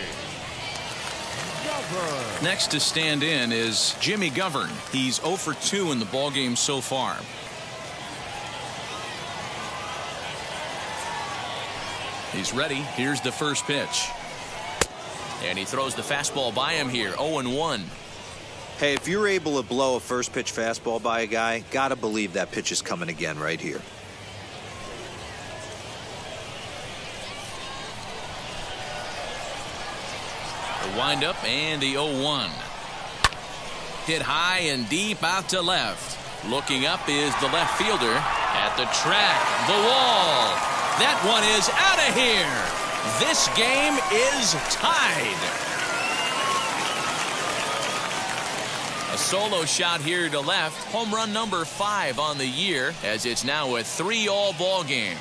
Govern. Next to stand in is Jimmy Govern. He's 0 for 2 in the ballgame so far. He's ready. Here's the first pitch. And he throws the fastball by him here. 0-1. Hey, if you're able to blow a first pitch fastball by a guy, gotta believe that pitch is coming again right here. The windup and the 0-1. Hit high and deep out to left. Looking up is the left fielder at the track. The wall. That one is out of here. This game is tied. A solo shot here to left. Home run number 5 on the year, as it's now a 3-all ball game.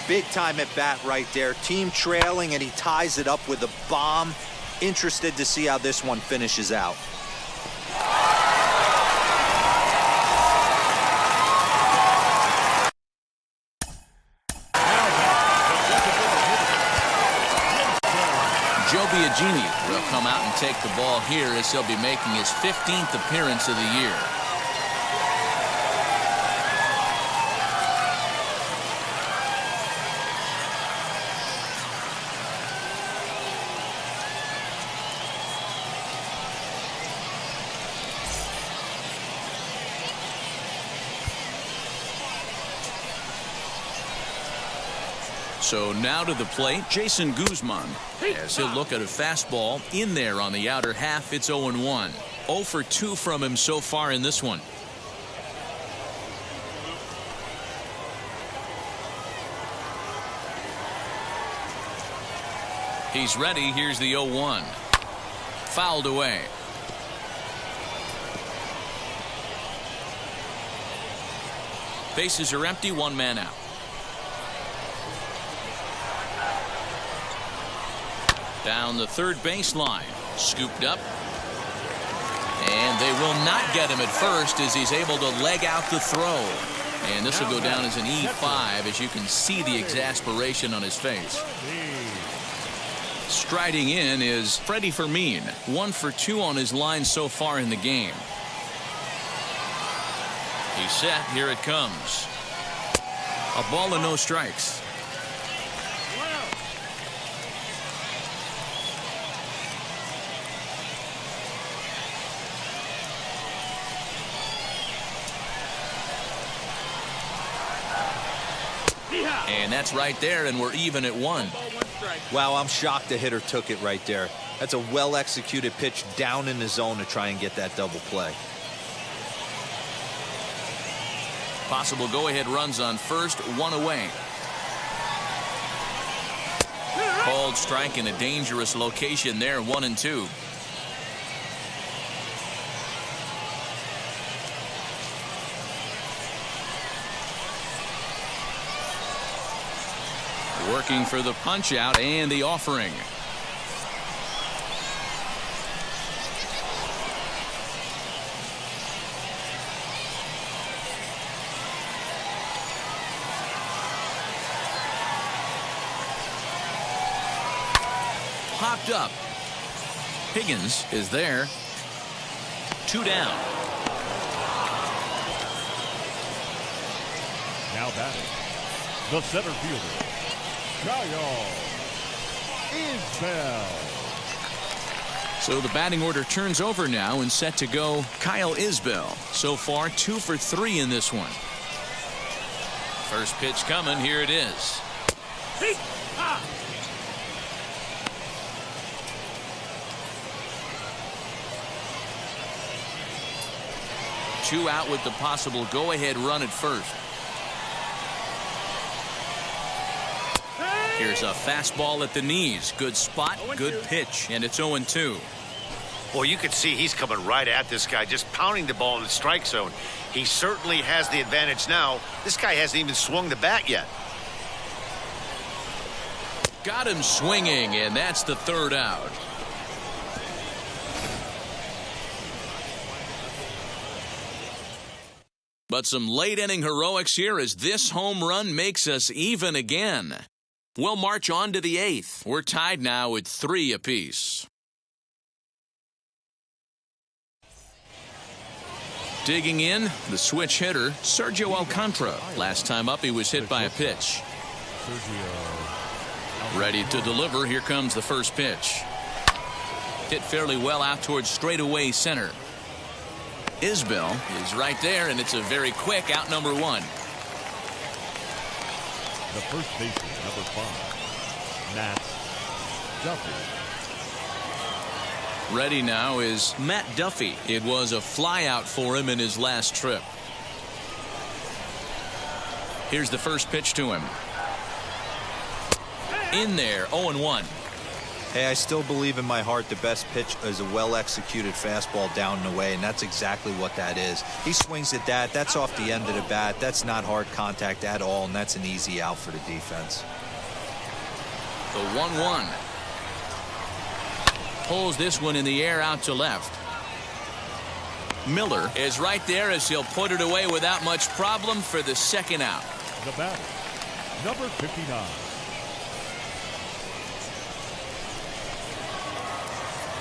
Big time at bat right there. Team trailing, and he ties it up with a bomb. Interested to see how this one finishes out. Joe Biagini will come out and take the ball here as he'll be making his 15th appearance of the year. So now to the plate, Jason Guzman, as he'll look at a fastball in there on the outer half. It's 0-1. 0 for 2 from him so far in this one. He's ready. Here's the 0-1. Fouled away. Bases are empty, one man out. Down the third baseline. Scooped up. And they will not get him at first as he's able to leg out the throw. And this will go down as an E5 as you can see the exasperation on his face. Striding in is Freddie Fermin. 1 for 2 on his line so far in the game. He's set. Here it comes. A ball and no strikes. And that's right there, and we're even at 1. Wow, I'm shocked the hitter took it right there. That's a well-executed pitch down in the zone to try and get that double play. Possible go-ahead runs on first, 1 away. Called strike in a dangerous location there, 1-2. Working for the punch out and the offering. Popped up. Higgins is there. 2 down. Now batting, the center fielder, Kyle Isbell. So the batting order turns over now and set to go Kyle Isbell. So far 2 for 3 in this one. First pitch coming. Here it is. Two out with the possible go-ahead run at first. Here's a fastball at the knees. Good spot, good pitch, and it's 0-2. Boy, you can see he's coming right at this guy, just pounding the ball in the strike zone. He certainly has the advantage now. This guy hasn't even swung the bat yet. Got him swinging, and that's the 3rd out. But some late-inning heroics here as this home run makes us even again. We'll march on to the 8th. We're tied now at 3 apiece. Digging in, the switch hitter, Sergio Alcantara. Last time up, he was hit by a pitch. Ready to deliver. Here comes the first pitch. Hit fairly well out towards straightaway center. Isbell is right there, and it's a very quick out, number 1. The first baseman, number 5, Matt Duffy. Ready now is Matt Duffy. It was a flyout for him in his last trip. Here's the first pitch to him. In there, 0-1. Hey, I still believe in my heart the best pitch is a well-executed fastball down and away, and that's exactly what that is. He swings at that. That's off the end of the bat. That's not hard contact at all, and that's an easy out for the defense. The 1-1. Pulls this one in the air out to left. Miller is right there as he'll put it away without much problem for the 2nd out. The batter, number 59.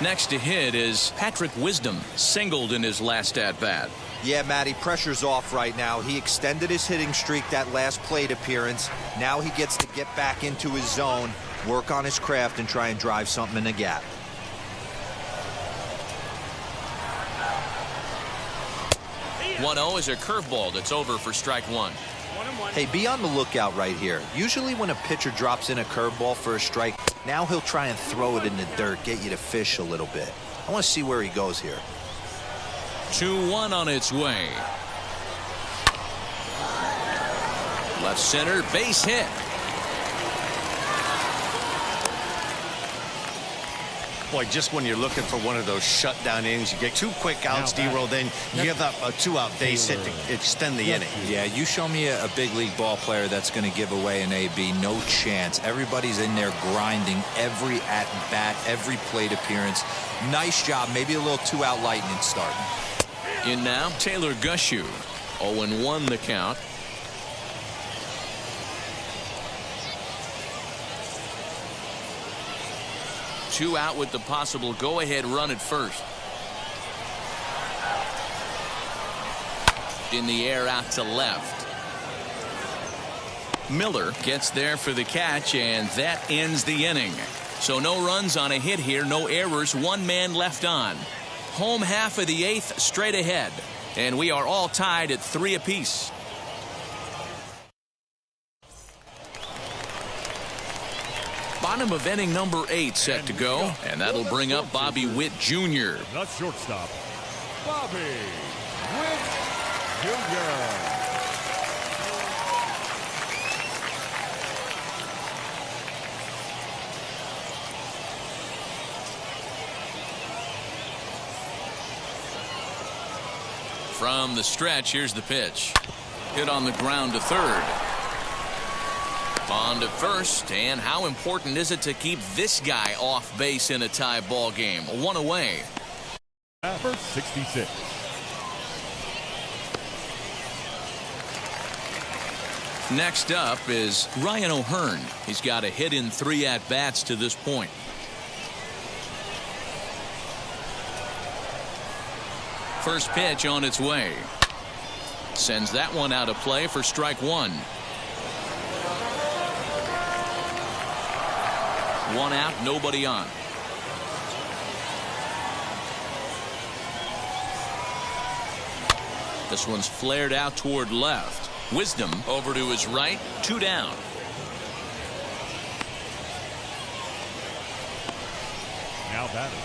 Next to hit is Patrick Wisdom, singled in his last at-bat. Yeah, Matty, pressure's off right now. He extended his hitting streak that last plate appearance. Now he gets to get back into his zone, work on his craft, and try and drive something in the gap. One 0 is a curveball that's over for strike 1. Hey, be on the lookout right here. Usually when a pitcher drops in a curveball for a strike, now he'll try and throw it in the dirt, get you to fish a little bit. I want to see where he goes here. 2-1 on its way. Left center, base hit. Boy, just when you're looking for one of those shutdown innings, you get 2 quick outs, D-roll, then you give up a 2-out base hit to extend the inning. Yeah, you show me a big league ball player that's going to give away an AB, no chance. Everybody's in there grinding every at-bat, every plate appearance. Nice job, maybe a little 2-out lightning starting. In now, Taylor Gushu. 0-1 the count. Two out with the possible go-ahead run at first. In the air out to left. Miller gets there for the catch, and that ends the inning. So no runs on a hit here, no errors, 1 man left on. Home half of the 8th straight ahead, and we are all tied at 3 apiece. Bottom of inning number 8 set to go, and that'll bring up Bobby Witt Jr. The shortstop, Bobby Witt Jr. From the stretch, here's the pitch. Hit on the ground to third. On to first, and how important is it to keep this guy off base in a tie ball game? 1 away. Number 66. Next up is Ryan O'Hearn. He's got a hit in 3 at-bats to this point. First pitch on its way. Sends that one out of play for strike 1. 1 out, nobody on. This one's flared out toward left. Wisdom over to his right, 2 down. Now batting,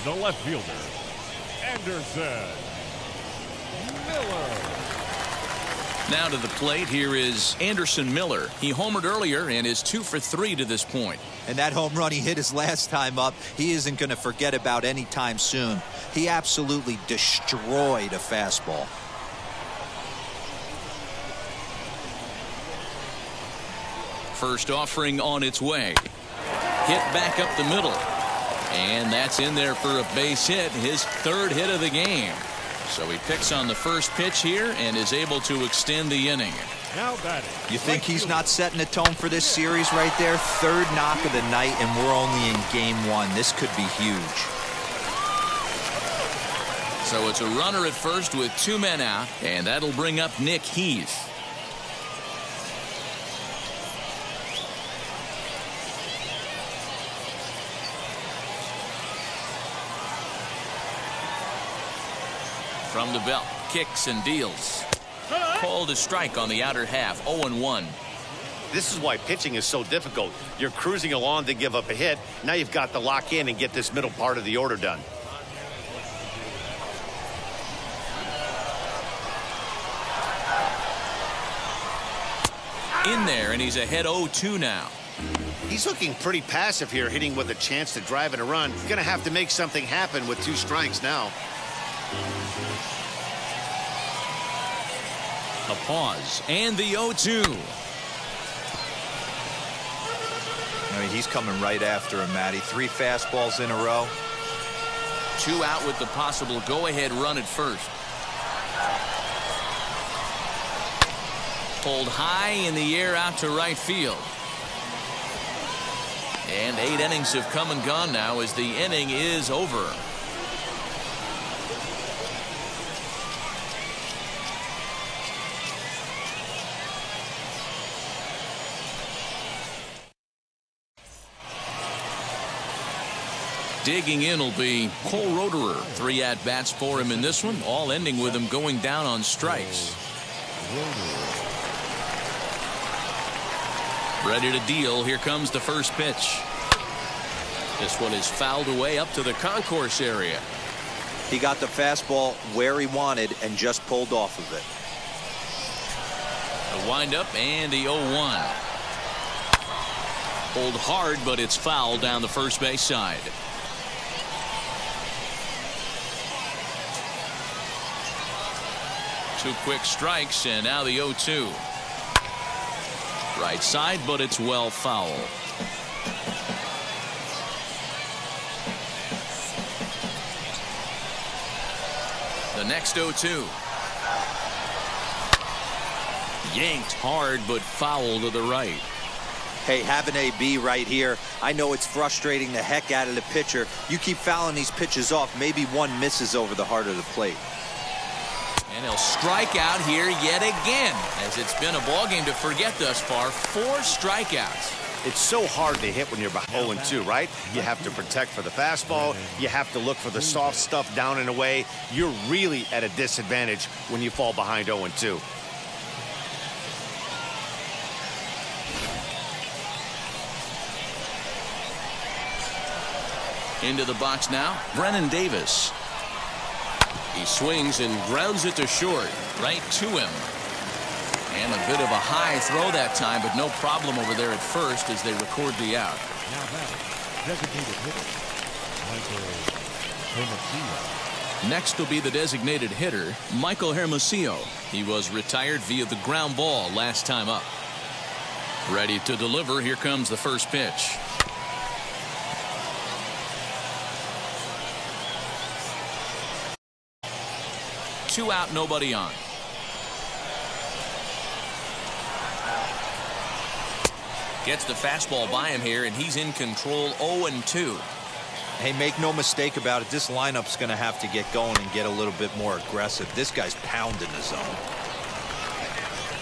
the left fielder, Anderson Miller. Now to the plate, here is Anderson Miller. He homered earlier and is 2 for 3 to this point. And that home run he hit his last time up, he isn't going to forget about any time soon. He absolutely destroyed a fastball. First offering on its way. Hit back up the middle. And that's in there for a base hit, his 3rd hit of the game. So he picks on the first pitch here and is able to extend the inning. Now batting. You think he's not setting the tone for this series right there? 3rd knock of the night, and we're only in game 1. This could be huge. So it's a runner at first with 2 men out, and that'll bring up Nick Heath. From the belt, kicks and deals. Called a strike on the outer half, 0-1. This is why pitching is so difficult. You're cruising along to give up a hit. Now you've got to lock in and get this middle part of the order done. In there, and he's ahead 0-2 now. He's looking pretty passive here, hitting with a chance to drive and a run. He's going to have to make something happen with 2 strikes now. A pause, and the 0-2. I mean, he's coming right after him, Matty. 3 fastballs in a row. 2 out with the possible go-ahead run at first. Pulled high in the air out to right field. And 8 innings have come and gone now as the inning is over. Digging in will be Cole Roederer. 3 at-bats for him in this one, all ending with him going down on strikes. Ready to deal. Here comes the first pitch. This one is fouled away up to the concourse area. He got the fastball where he wanted and just pulled off of it. A windup and the 0-1. Pulled hard, but it's foul down the first base side. Two quick strikes, and now the 0-2. Right side, but it's well foul. The next 0-2. Yanked hard, but foul to the right. Hey, have an AB right here. I know it's frustrating the heck out of the pitcher. You keep fouling these pitches off, maybe one misses over the heart of the plate. And he'll strike out here yet again, as it's been a ball game to forget thus far. 4 strikeouts. It's so hard to hit when you're behind 0-2, right? You have to protect for the fastball. You have to look for the soft stuff down and away. You're really at a disadvantage when you fall behind 0-2. Into the box now, Brennan Davis. He swings and grounds it to short. Right to him. And a bit of a high throw that time, but no problem over there at first as they record the out. Now batting, designated hitter, Michael Hermosillo. Next will be the designated hitter, Michael Hermosillo. He was retired via the ground ball last time up. Ready to deliver. Here comes the first pitch. Two out, nobody on. Gets the fastball by him here, and he's in control. 0-2. Hey, make no mistake about it. This lineup's going to have to get going and get a little bit more aggressive. This guy's pounding the zone.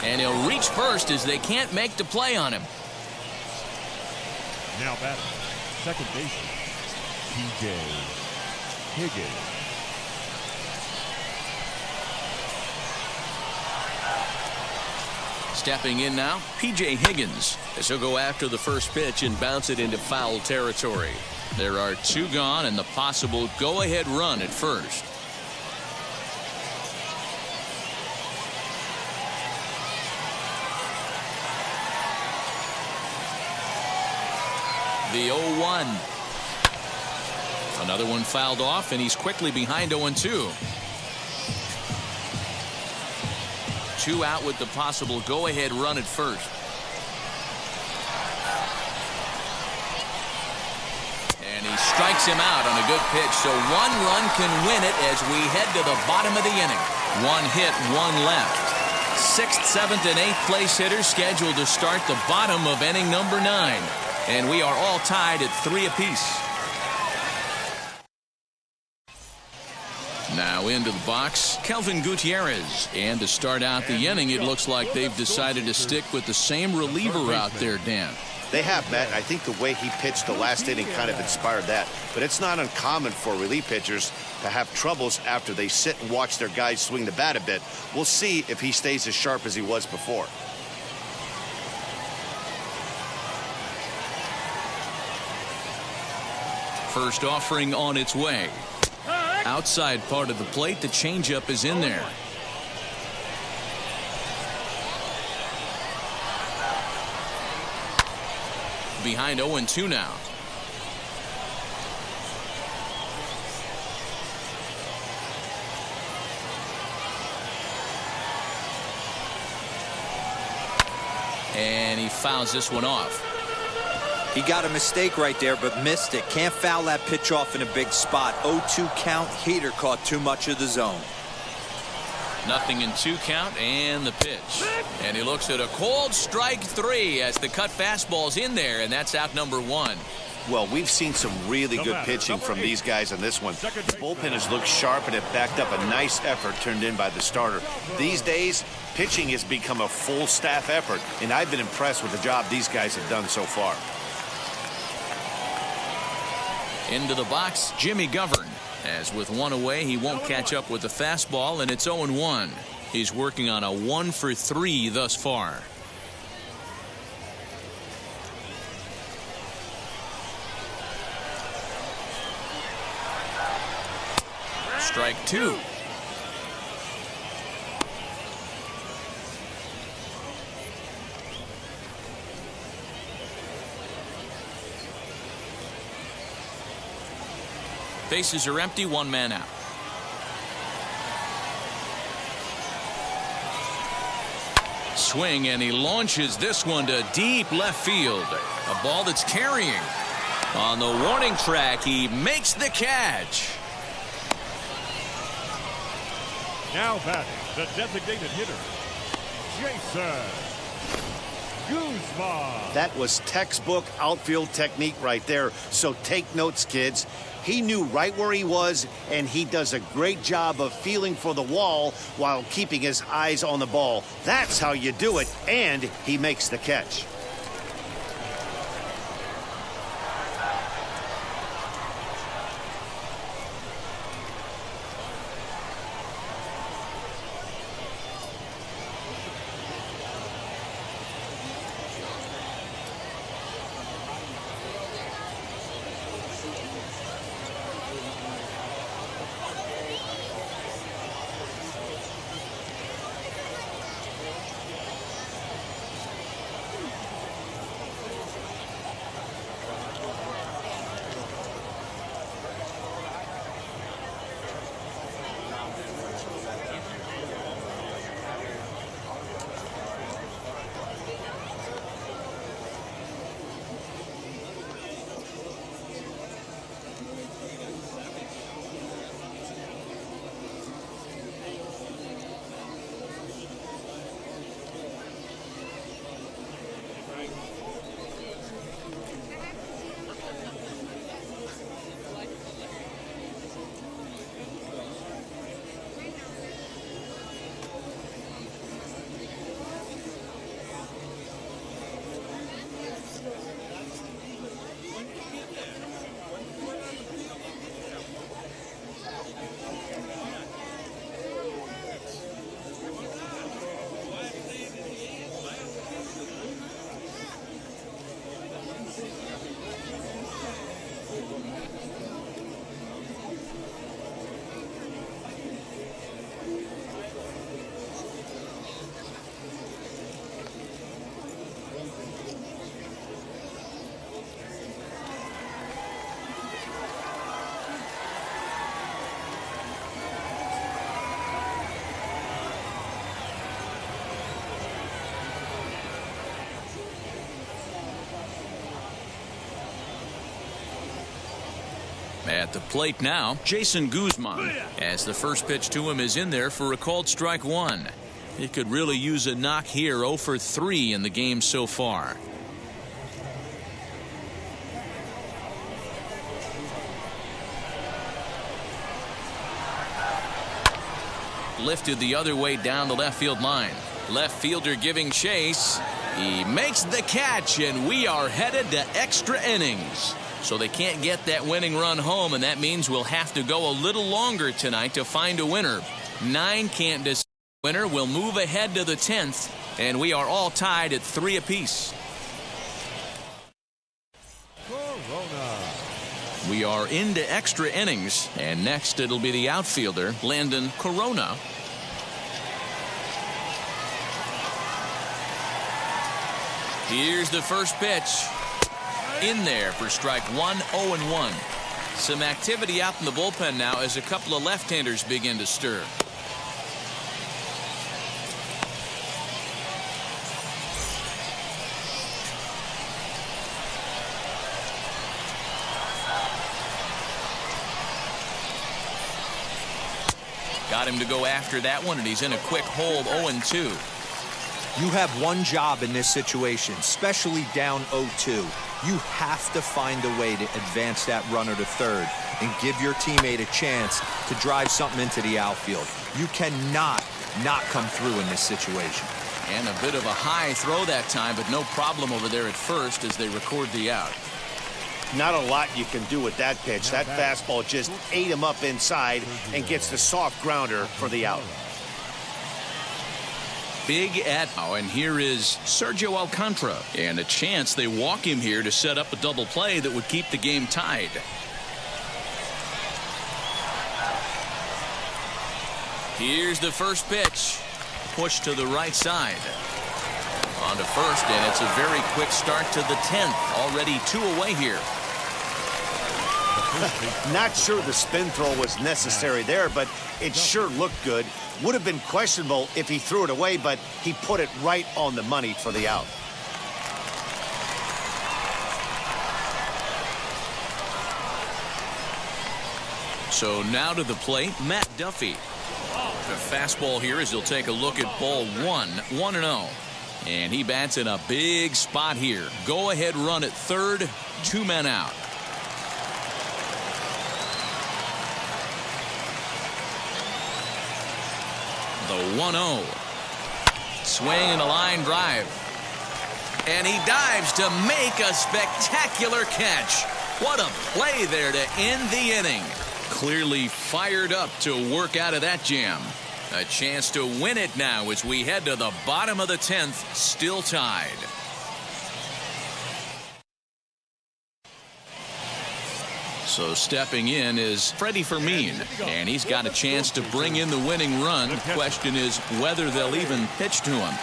And he'll reach first as they can't make the play on him. Now batting, second baseman, P.J. Higgins. Stepping in now, P.J. Higgins, as he'll go after the first pitch and bounce it into foul territory. There are 2 gone and the possible go-ahead run at first. The 0-1. Another one fouled off, and he's quickly behind 0-2. 2 out with the possible go-ahead run at first. And he strikes him out on a good pitch, so 1 run can win it as we head to the bottom of the inning. 1 hit, 1 left. 6th, 7th, and 8th place hitters scheduled to start the bottom of inning number 9. And we are all tied at 3 apiece. Now into the box, Kelvin Gutierrez. And to start out the inning, it looks like they've decided to stick with the same reliever out there, Dan. They have, Matt. I think the way he pitched the last inning kind of inspired that. But it's not uncommon for relief pitchers to have troubles after they sit and watch their guys swing the bat a bit. We'll see if he stays as sharp as he was before. First offering on its way. Outside part of the plate, the changeup is in there. Behind 0-2 now. And he fouls this one off. He got a mistake right there, but missed it. Can't foul that pitch off in a big spot. 0-2 count. Hader caught too much of the zone. Nothing in 2 count, and the pitch. And he looks at a cold strike 3 as the cut fastball's in there, and that's out number 1. Well, we've seen some really good pitching from these guys on this one. The bullpen has looked sharp, and it backed up a nice effort turned in by the starter. These days, pitching has become a full staff effort, and I've been impressed with the job these guys have done so far. Into the box, Jimmy Govern. As with 1 away, he won't catch up with the fastball, and it's 0-1. He's working on a 1 for 3 thus far. strike two. Bases are empty, one man out. Swing, and he launches this one to deep left field. A ball that's carrying. On the warning track, he makes the catch. Now batting, the designated hitter, Jason Guzman. That was textbook outfield technique right there. So take notes, kids. He knew right where he was, and he does a great job of feeling for the wall while keeping his eyes on the ball. That's how you do it, and he makes the catch. At the plate now, Jason Guzman, as the first pitch to him is in there for a called strike one. He could really use a knock here. 0 for 3 in the game so far. Lifted the other way down the left field line. Left fielder giving chase. He makes the catch, and we are headed to extra innings. So they can't get that winning run home, and that means we'll have to go a little longer tonight to find a winner. 9 can't decide the winner. We'll move ahead to the 10th, and we are all tied at 3 apiece. Corona. We are into extra innings, and next it'll be the outfielder, Landon Corona. Here's the first pitch. In there for strike one, 0-1. Some activity out in the bullpen now as a couple of left-handers begin to stir. Got him to go after that one, and he's in a quick hold, 0-2. You have one job in this situation, especially down 0-2. You have to find a way to advance that runner to third and give your teammate a chance to drive something into the outfield. You cannot not come through in this situation. And a bit of a high throw that time, but no problem over there at first as they record the out. Not a lot you can do with that pitch. That fastball just ate him up inside and gets the soft grounder for the out. Big at now, and here is Sergio Alcantara, and a chance they walk him here to set up a double play that would keep the game tied. Here's the first pitch. Push to the right side. On to first, and it's a very quick start to the 10th. Already 2 away here. Not sure the spin throw was necessary there, but it sure looked good. Would have been questionable if he threw it away, but he put it right on the money for the out. So now to the plate, Matt Duffy. The fastball here as he'll take a look at ball 1, 1-0. And he bats in a big spot here. Go ahead run at third, 2 men out. The 1-0. Swing and a line drive. And he dives to make a spectacular catch. What a play there to end the inning. Clearly fired up to work out of that jam. A chance to win it now as we head to the bottom of the 10th, still tied. So stepping in is Freddie Fermin, and he's got a chance to bring in the winning run. The question is whether they'll even pitch to him.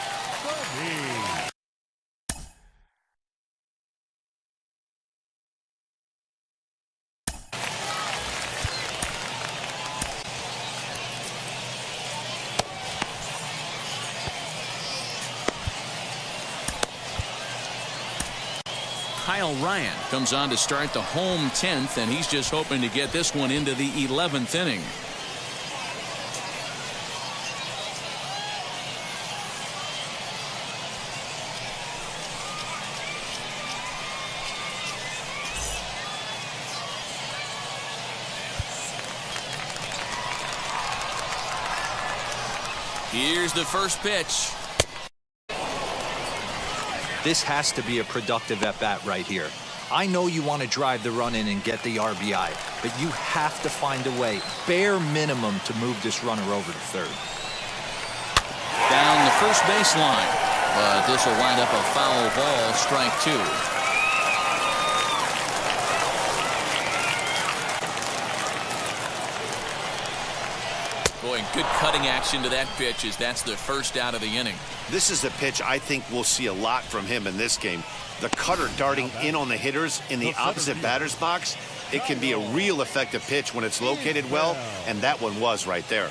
Kyle Ryan comes on to start the home 10th, and he's just hoping to get this one into the 11th inning. Here's the first pitch. This has to be a productive at-bat right here. I know you want to drive the run in and get the RBI, but you have to find a way, bare minimum, to move this runner over to third. Down the first baseline, but this will wind up a foul ball, strike 2. Boy, good cutting action to that pitch as that's the first out of the inning. This is a pitch I think we'll see a lot from him in this game. The cutter darting in on the hitters in the opposite batter's box. It can be a real effective pitch when it's located well, and that one was right there.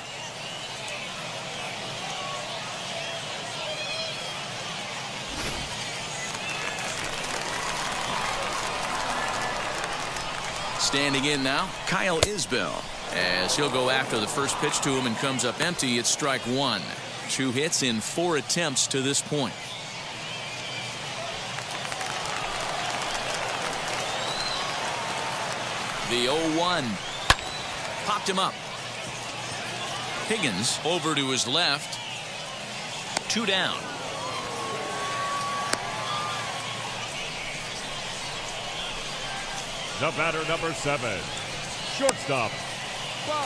Standing in now, Kyle Isbell, as he'll go after the first pitch to him and comes up empty. It's strike 1. 2 hits in 4 attempts to this point. The 0-1 popped him up. Higgins over to his left. 2 down. The batter, number 7, shortstop.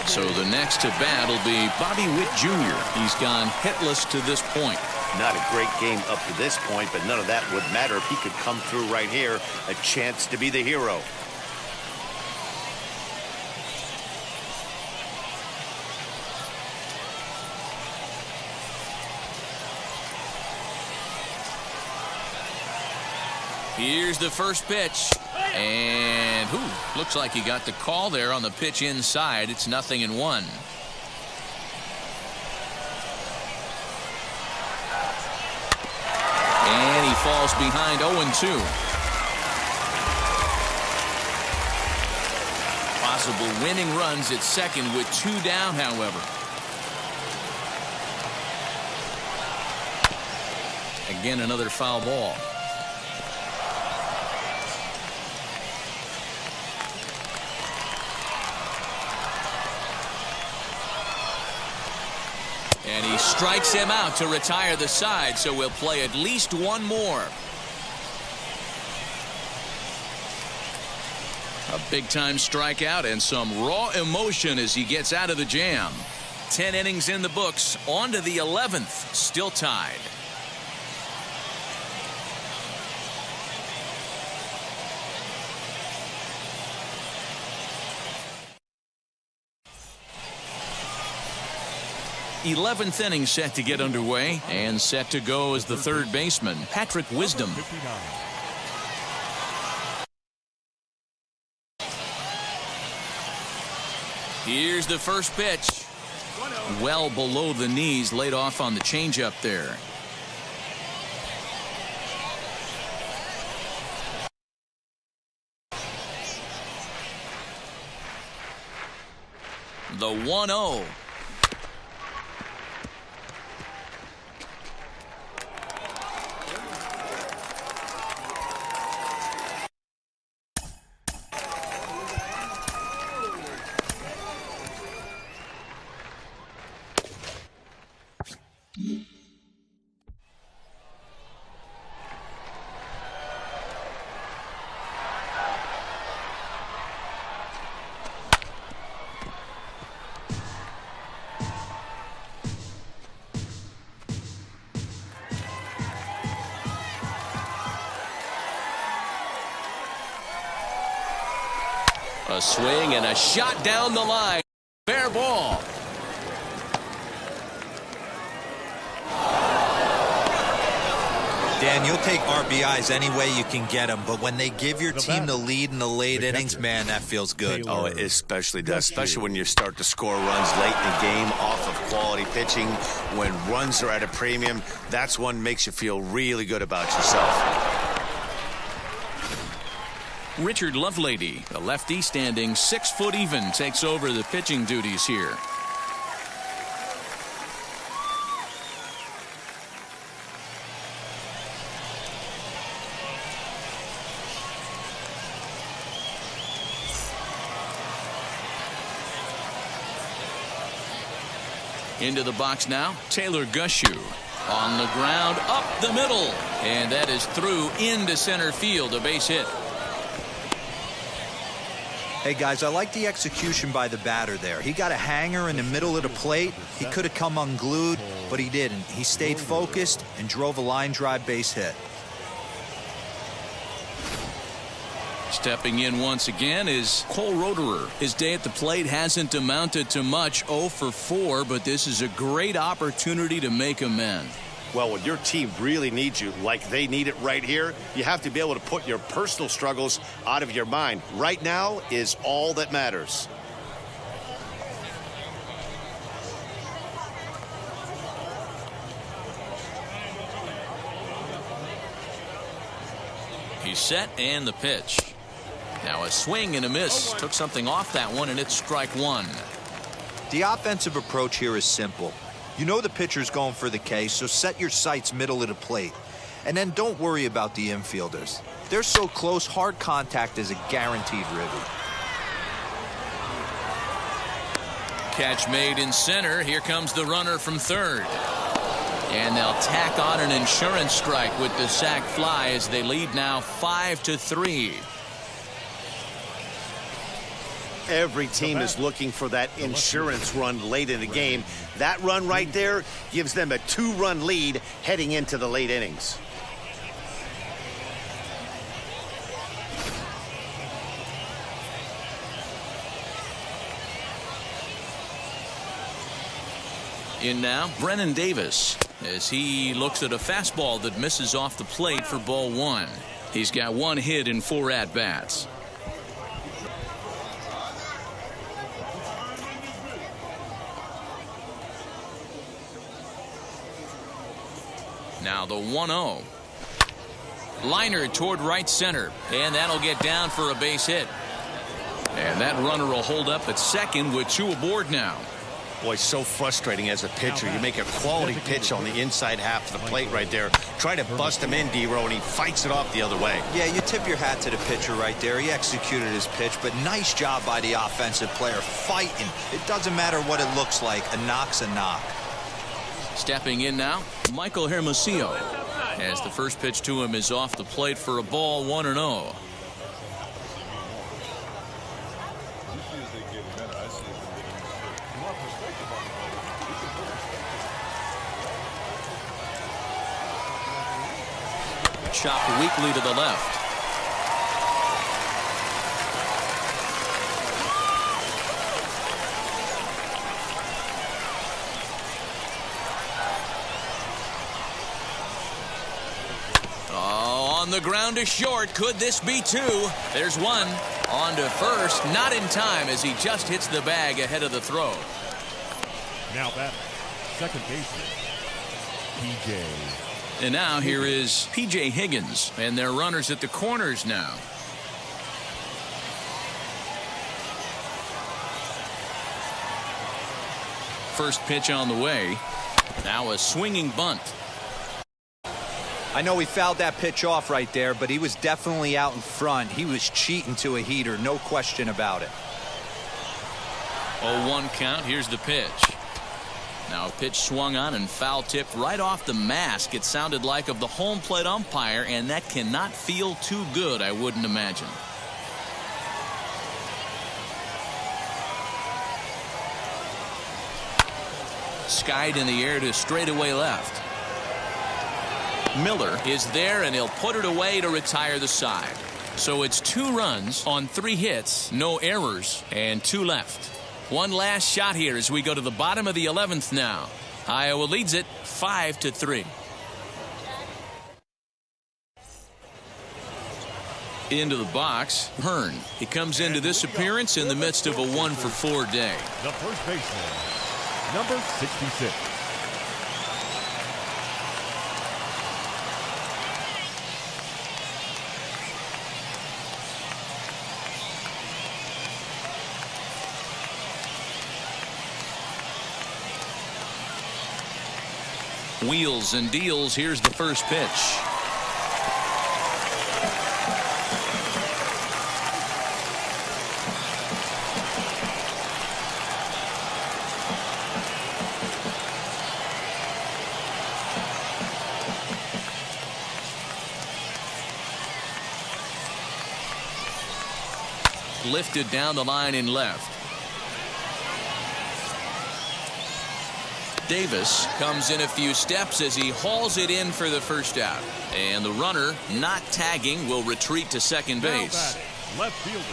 So the next to bat will be Bobby Witt Jr. He's gone hitless to this point. Not a great game up to this point, but none of that would matter if he could come through right here. A chance to be the hero. Here's the first pitch. And looks like he got the call there on the pitch inside. It's 0-1. And he falls behind 0-2. Possible winning runs at second with 2 down, however. Again, another foul ball. And he strikes him out to retire the side, so we'll play at least one more. A big-time strikeout and some raw emotion as he gets out of the jam. 10 innings in the books, on to the 11th, still tied. 11th inning set to get underway, and set to go is the third baseman, Patrick Wisdom. 59. Here's the first pitch. Well below the knees, laid off on the changeup there. The 1-0. A swing and a shot down the line. Fair ball. Dan, you'll take RBIs any way you can get them, but when they give your team the lead in the late innings, man, that feels good. Oh, it especially does, especially when you start to score runs late in the game off of quality pitching. When runs are at a premium, that's one makes you feel really good about yourself. Richard Lovelady, a lefty standing 6 foot even, takes over the pitching duties here. Into the box now, Taylor Gushu. On the ground, up the middle. And that is through into center field, a base hit. Hey, guys, I like the execution by the batter there. He got a hanger in the middle of the plate. He could have come unglued, but he didn't. He stayed focused and drove a line drive base hit. Stepping in once again is Cole Roederer. His day at the plate hasn't amounted to much, 0 for 4, but this is a great opportunity to make amends. Well, when your team really needs you, like they need it right here, you have to be able to put your personal struggles out of your mind. Right now is all that matters. He's set and the pitch. Now a swing and a miss. Took something off that one, and it's strike one. The offensive approach here is simple. You know the pitcher's going for the K, so set your sights middle of the plate. And then don't worry about the infielders. They're so close, hard contact is a guaranteed ribby. Catch made in center. Here comes the runner from third. And they'll tack on an insurance strike with the sac fly as they lead now 5-3. Every team is looking for that insurance run late in the game. That run right there gives them a 2-run lead heading into the late innings. In now, Brennan Davis, as he looks at a fastball that misses off the plate for ball one. He's got 1 hit in 4 at-bats. Now the 1-0. Liner toward right center, and that'll get down for a base hit. And that runner will hold up at second with 2 aboard now. Boy, so frustrating as a pitcher. You make a quality pitch on the inside half of the plate right there. Try to bust him in, D-Row, and he fights it off the other way. Yeah, you tip your hat to the pitcher right there. He executed his pitch, but nice job by the offensive player fighting. It doesn't matter what it looks like. A knock's a knock. Stepping in now, Michael Hermosillo, as the first pitch to him is off the plate for a ball, 1-0. Chopped weakly to the left. From the ground to short, could this be two? There's one. On to first, not in time as he just hits the bag ahead of the throw. Now that second baseman, P.J. And now here is P.J. Higgins, and they're runners at the corners now. First pitch on the way. Now a swinging bunt. I know he fouled that pitch off right there, but he was definitely out in front. He was cheating to a heater, no question about it. 0-1 count. Here's the pitch. Now a pitch swung on and foul tipped right off the mask. It sounded like of the home plate umpire, and that cannot feel too good, I wouldn't imagine. Skied in the air to straightaway left. Miller is there, and he'll put it away to retire the side. So it's 2 runs on 3 hits, no errors, and 2 left. One last shot here as we go to the bottom of the 11th now. Iowa leads it 5-3. Into the box, Hearn. He comes into this appearance in the midst of a 1-for-4 day. The first baseman, number 66. Wheels and deals. Here's the first pitch. Lifted down the line in left. Davis comes in a few steps as he hauls it in for the first out. And the runner, not tagging, will retreat to second base. Left fielder,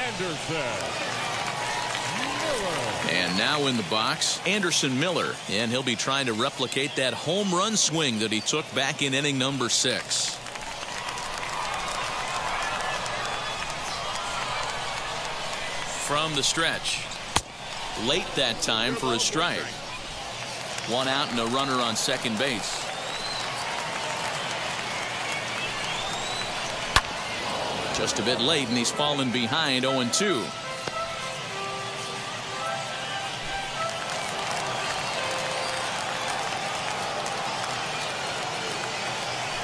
Anderson Miller. And now in the box, Anderson Miller. And he'll be trying to replicate that home run swing that he took back in inning number 6. From the stretch. Late that time for a strike. 1 out and a runner on second base. Just a bit late, and he's fallen behind 0-2.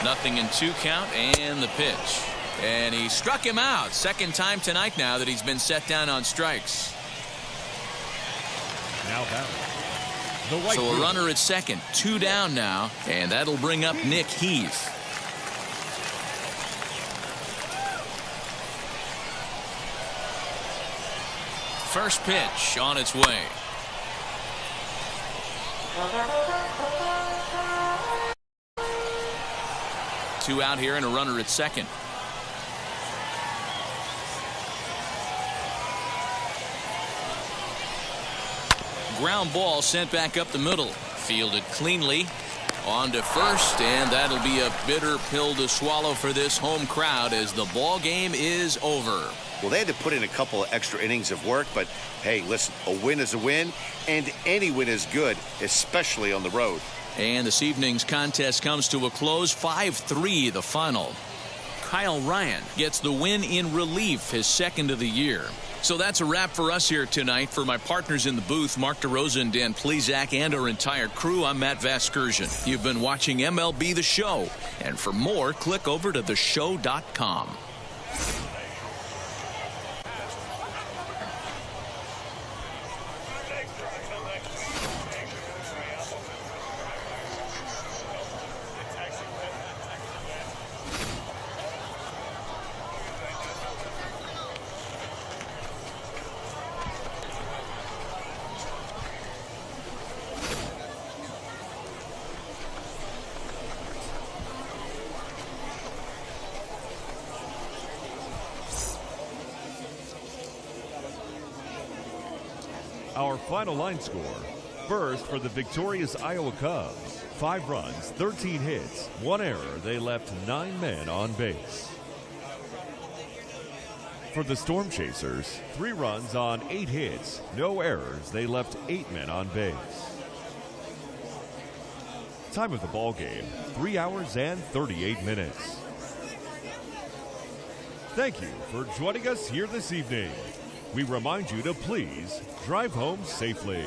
Nothing in 2 count, and the pitch. And he struck him out. Second time tonight now that he's been set down on strikes. Now that. So a runner at second, 2 down now, and that'll bring up Nick Heath. First pitch on its way. Two out here and a runner at second. Ground ball sent back up the middle. Fielded cleanly. On to first, and that'll be a bitter pill to swallow for this home crowd as the ball game is over. Well, they had to put in a couple of extra innings of work, but hey, listen, a win is a win, and any win is good, especially on the road. And this evening's contest comes to a close, 5-3 the final. Kyle Ryan gets the win in relief, his second of the year. So that's a wrap for us here tonight. For my partners in the booth, Mark DeRosa and Dan Plesac, and our entire crew, I'm Matt Vasgersian. You've been watching MLB The Show. And for more, click over to theshow.com. Our final line score. First, for the victorious Iowa Cubs, 5 runs, 13 hits, 1 error. They left 9 men on base. For the Storm Chasers, 3 runs on 8 hits, no errors. They left 8 men on base. Time of the ball game, 3 hours and 38 minutes. Thank you for joining us here this evening. We remind you to please drive home safely.